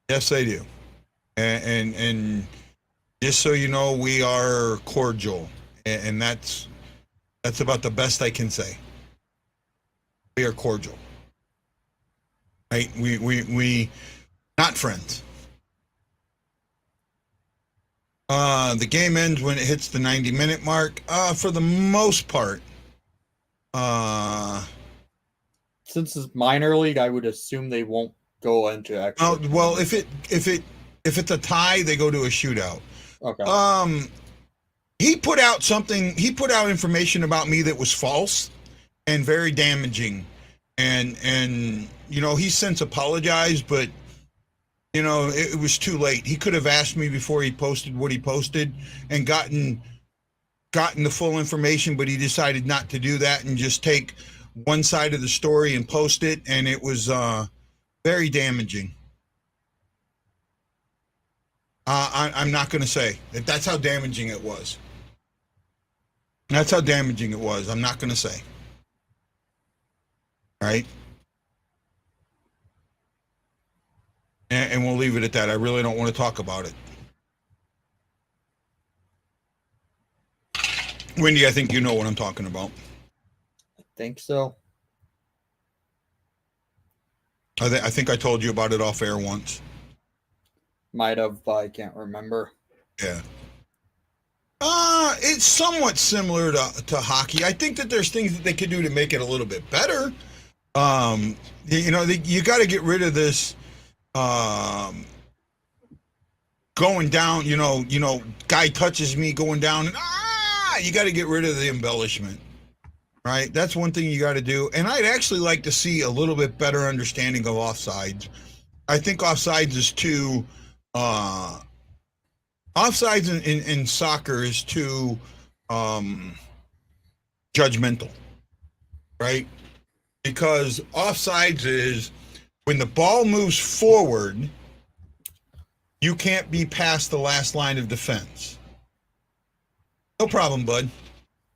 Speaker 1: Yes, I do. And just so you know, we are cordial, and that's about the best I can say. We are cordial. Right? We not friends. The game ends when it hits the 90-minute mark. For the most part.
Speaker 2: Since it's minor league, I would assume they won't go into extra.
Speaker 1: Well, if it's a tie, they go to a shootout.
Speaker 2: Okay.
Speaker 1: He put out information about me that was false and very damaging. And he's since apologized, but it was too late. He could have asked me before he posted what he posted and gotten the full information, but he decided not to do that and just take one side of the story and post it, and it was very damaging. I'm not going to say that that's how damaging it was. That's how damaging it was. I'm not going to say. Right? And we'll leave it at that. I really don't want to talk about it. Wendy, I think you know what I'm talking about.
Speaker 2: I think so.
Speaker 1: I think I told you about it off air once.
Speaker 2: Might have, but I can't remember.
Speaker 1: Yeah. It's somewhat similar to hockey. I think that there's things that they could do to make it a little bit better. You got to get rid of this going down, guy touches me going down and you got to get rid of the embellishment. Right? That's one thing you got to do. And I'd actually like to see a little bit better understanding of offsides. I think offsides is too offsides in soccer is too judgmental, right? Because offsides is when the ball moves forward, you can't be past the last line of defense. No problem, bud.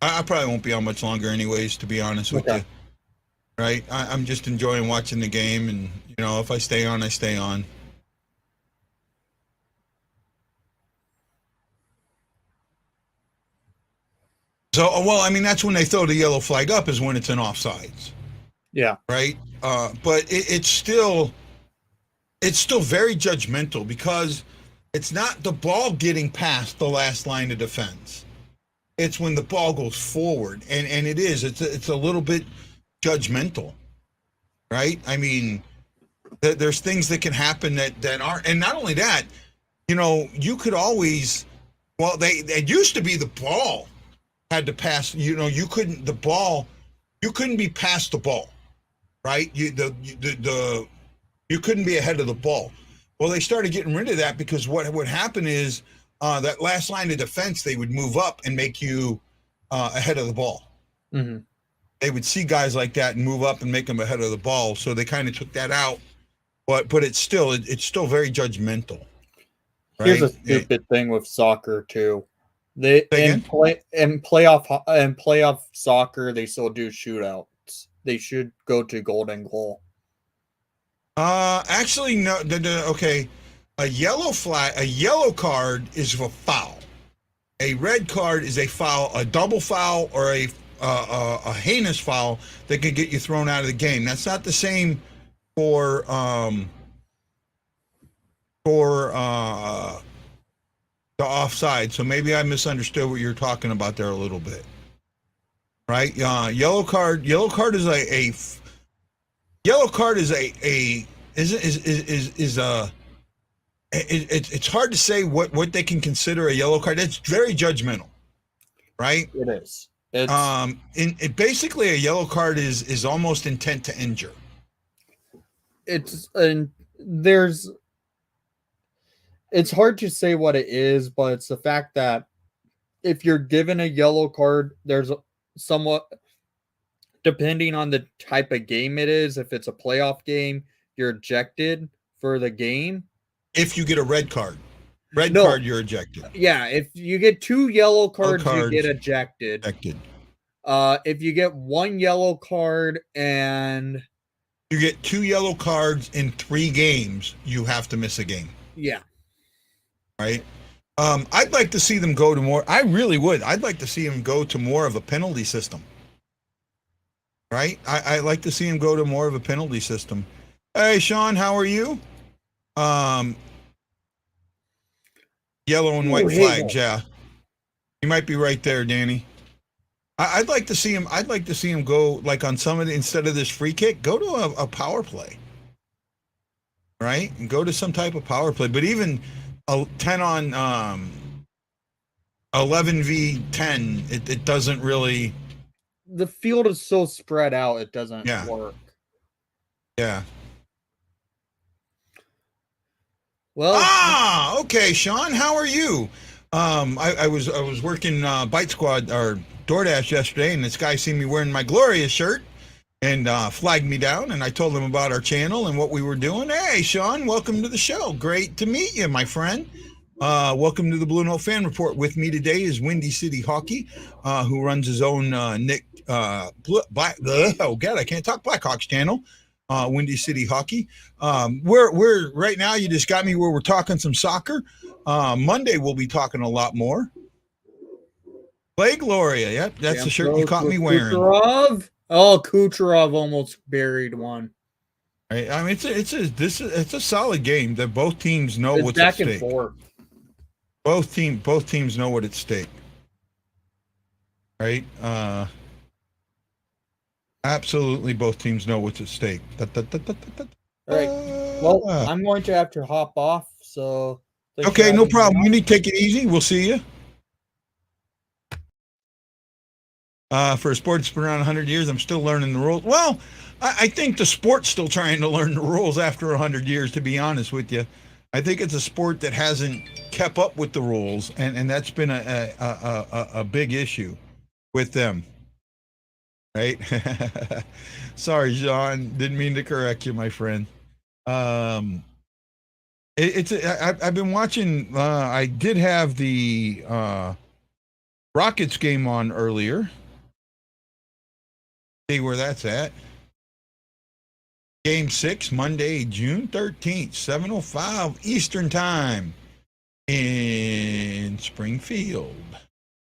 Speaker 1: I probably won't be on much longer anyways, to be honest with you. Right? I'm just enjoying watching the game, and, if I stay on, I stay on. So, well, I mean, that's when they throw the yellow flag up, is when it's in offsides.
Speaker 2: Yeah.
Speaker 1: Right? But it's still very judgmental because it's not the ball getting past the last line of defense. It's when the ball goes forward, and it's a little bit judgmental, right? I mean, there's things that can happen that aren't, and not only that, you could always, well, it used to be the ball had to pass, you couldn't be past the ball, right? You couldn't be ahead of the ball. Well, they started getting rid of that because what would happen is that last line of defense, they would move up and make you ahead of the ball.
Speaker 2: Mm-hmm.
Speaker 1: They would see guys like that and move up and make them ahead of the ball. So they kind of took that out. But it's still very judgmental. Right?
Speaker 2: Here's a stupid thing with soccer too. They in playoff soccer they still do shootouts. They should go to golden goal.
Speaker 1: Actually, no. Okay, a yellow card is a foul. A red card is a foul, a double foul, or a heinous foul that could get you thrown out of the game. That's not the same for the offside. So maybe I misunderstood what you're talking about there a little bit. Right? Yellow card is it's hard to say what they can consider a yellow card. It's very judgmental, right?
Speaker 2: It is.
Speaker 1: Basically a yellow card is almost intent to injure.
Speaker 2: It's hard to say what it is, but it's the fact that if you're given a yellow card, there's somewhat, depending on the type of game it is, if it's a playoff game, you're ejected for the game.
Speaker 1: If you get a red card, card, you're ejected.
Speaker 2: Yeah, if you get 2 yellow cards, you get ejected. If you get 1 yellow card and
Speaker 1: you get 2 yellow cards in 3 games, you have to miss a game.
Speaker 2: Yeah.
Speaker 1: Right. I'd like to see them go to more. I really would. I'd like to see them go to more of a penalty system. Right. I like to see them go to more of a penalty system. Hey, Sean, how are you? Yellow and white flags. Yeah. You might be right there, Danny. I'd like to see him. I'd like to see him go like on some of the, instead of this free kick, go to a power play. Right. And go to some type of power play. But even a 10 on 11 v 10, it doesn't really.
Speaker 2: The field is so spread out, it doesn't work.
Speaker 1: Yeah.
Speaker 2: Well.
Speaker 1: Okay, Sean, how are you? I was working Bite Squad or DoorDash yesterday, and this guy seen me wearing my Glorious shirt and flagged me down, and I told him about our channel and what we were doing. Hey, Sean, welcome to the show. Great to meet you, my friend. Welcome to the Blue Note Fan Report. With me today is Windy City Hockey, who runs his own Nick I can't talk Blackhawks channel. Windy City Hockey. We're right now. You just got me where we're talking some soccer. Monday we'll be talking a lot more. Play Gloria. Yep, that's the shirt you caught me wearing.
Speaker 2: Kucherov? Oh, Kucherov almost buried one.
Speaker 1: I mean, it's a solid game that both teams know what's at stake.
Speaker 2: Back and forth.
Speaker 1: Both teams know what at stake. Right? Absolutely, both teams know what's at stake.
Speaker 2: All right. Well, I'm going to have to hop off. So.
Speaker 1: Okay, no problem. You need to take it easy. We'll see you. For a sport that's been around 100 years, I'm still learning the rules. Well, I think the sport's still trying to learn the rules after 100 years, to be honest with you. I think it's a sport that hasn't kept up with the rules, and that's been a big issue with them. Right? Sorry, John. Didn't mean to correct you, my friend. I've been watching. I did have the Rockets game on earlier. See where that's at. Game 6, Monday, June 13th, 7:05 Eastern Time in Springfield.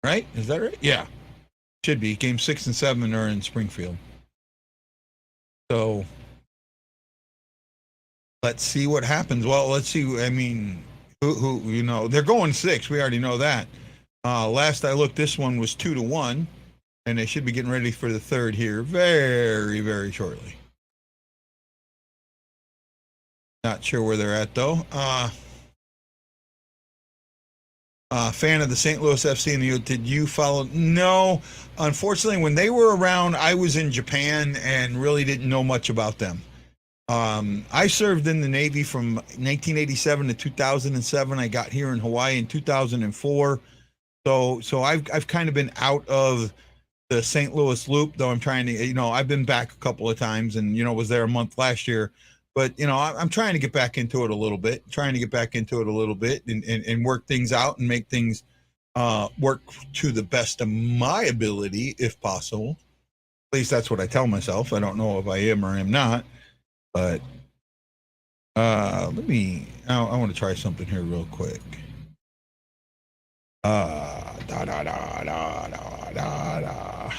Speaker 1: Right? Is that right? Yeah. Should be. Game 6 and 7 are in Springfield. So let's see what happens. Well, let's see. I mean, who they're going 6. We already know that. Last I looked, this one was 2-1, and they should be getting ready for the third here very, very shortly. Not sure where they're at though. Fan of the St. Louis FC, and did you follow? No, unfortunately, when they were around, I was in Japan and really didn't know much about them. I served in the Navy from 1987 to 2007. I got here in Hawaii in 2004. So I've kind of been out of the St. Louis loop, though I'm trying to, I've been back a couple of times and, was there a month last year. But, I'm trying to get back into it a little bit, and work things out and make things work to the best of my ability, if possible. At least that's what I tell myself. I don't know if I am or am not. But I want to try something here real quick. Da da da da da da da.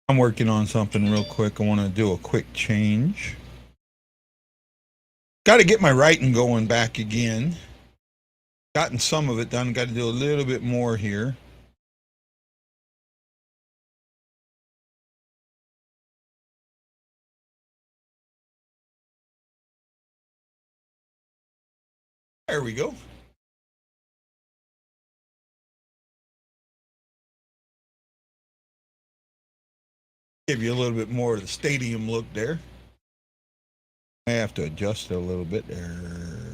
Speaker 1: I'm working on something real quick. I want to do a quick change. Got to get my writing going back again. Gotten some of it done. Got to do a little bit more here. There we go. Give you a little bit more of the stadium look there. I have to adjust it a little bit. There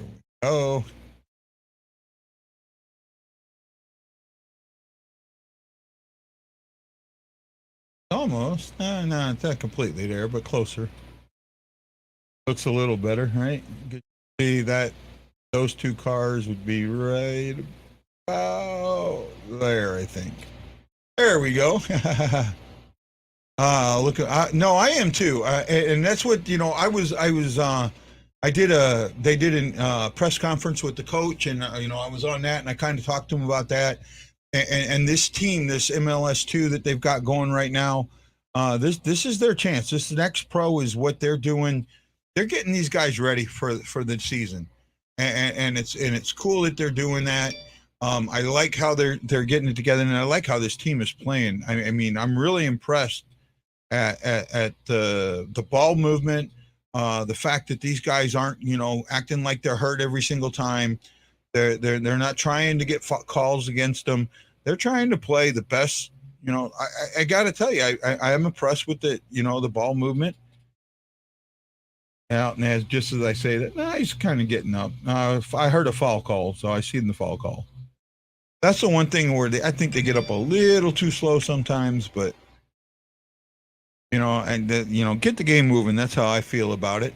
Speaker 1: we go. Almost. No, it's not completely there, but closer. Looks a little better, right? Good to see that those two cars would be right about there, I think. There we go. Look, no, I am too. And that's what, they did a press conference with the coach, and, I was on that, and I kind of talked to him about that. And this team, this MLS2 that they've got going right now, this is their chance. This next pro is what they're doing. They're getting these guys ready for the season, and it's cool that they're doing that. I like how they're getting it together, and I like how this team is playing. I mean, I'm really impressed at the ball movement, the fact that these guys aren't acting like they're hurt every single time. They're not trying to get calls against them. They're trying to play the best. I got to tell you, I am impressed with the ball movement. Out and just as I say that, he's kind of getting up. I heard a foul call, so I seen the foul call. That's the one thing where I think they get up a little too slow sometimes, but get the game moving. That's how I feel about it.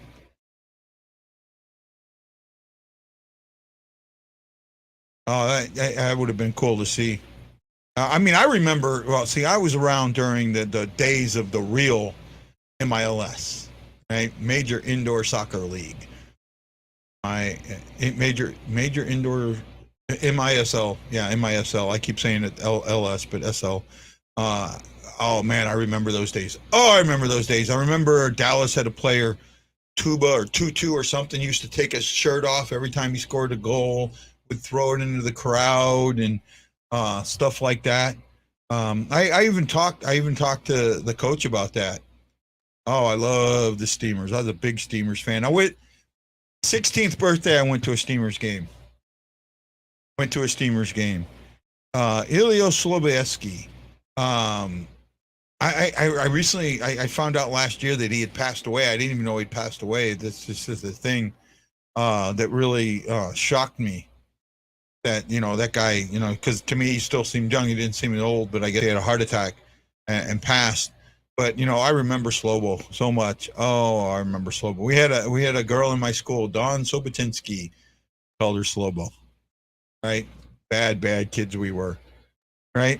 Speaker 1: Oh, that would have been cool to see. I mean, I remember. Well, see, I was around during the days of the real MILS, right? Major Indoor Soccer League. Major Indoor MISL. Yeah, MISL. I keep saying it LS, but SL. Oh man, I remember those days. I remember Dallas had a player, Tuba or Tutu or something, used to take his shirt off every time he scored a goal, would throw it into the crowd and stuff like that. I even talked to the coach about that. Oh, I love the Steamers. I was a big Steamers fan. I went 16th birthday. I went to a Steamers game. Ilio Slobodsky. I recently found out last year that he had passed away. I didn't even know he'd passed away. This is the thing that really shocked me. That that guy, because to me he still seemed young. He didn't seem old, but I guess he had a heart attack and passed. But I remember Slobo so much. Oh, I remember Slobo. We had a girl in my school, Dawn Sobotinsky, called her Slobo. Right, bad kids we were. Right.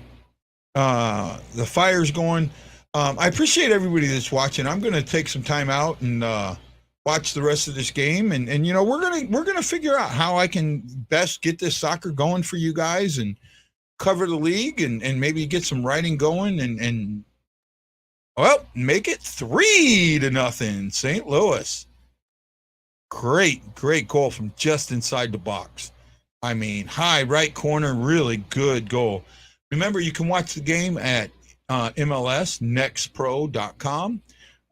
Speaker 1: The fire's going. I appreciate everybody that's watching. I'm going to take some time out and watch the rest of this game, and we're gonna figure out how I can best get this soccer going for you guys and cover the league and maybe get some writing going and make it 3-0 St. Louis. Great goal from just inside the box. I mean, high right corner, really good goal. Remember, you can watch the game at MLSnextpro.com.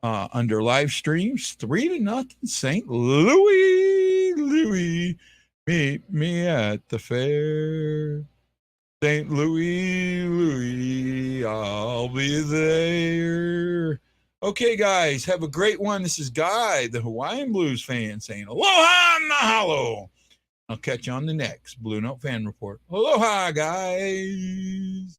Speaker 1: under live streams, 3-0 St. Louis. Meet me at the fair. St. Louis, I'll be there. Okay, guys, have a great one. This is Guy, the Hawaiian Blues fan, saying aloha mahalo. I'll catch you on the next Blue Note Fan Report. Aloha, guys.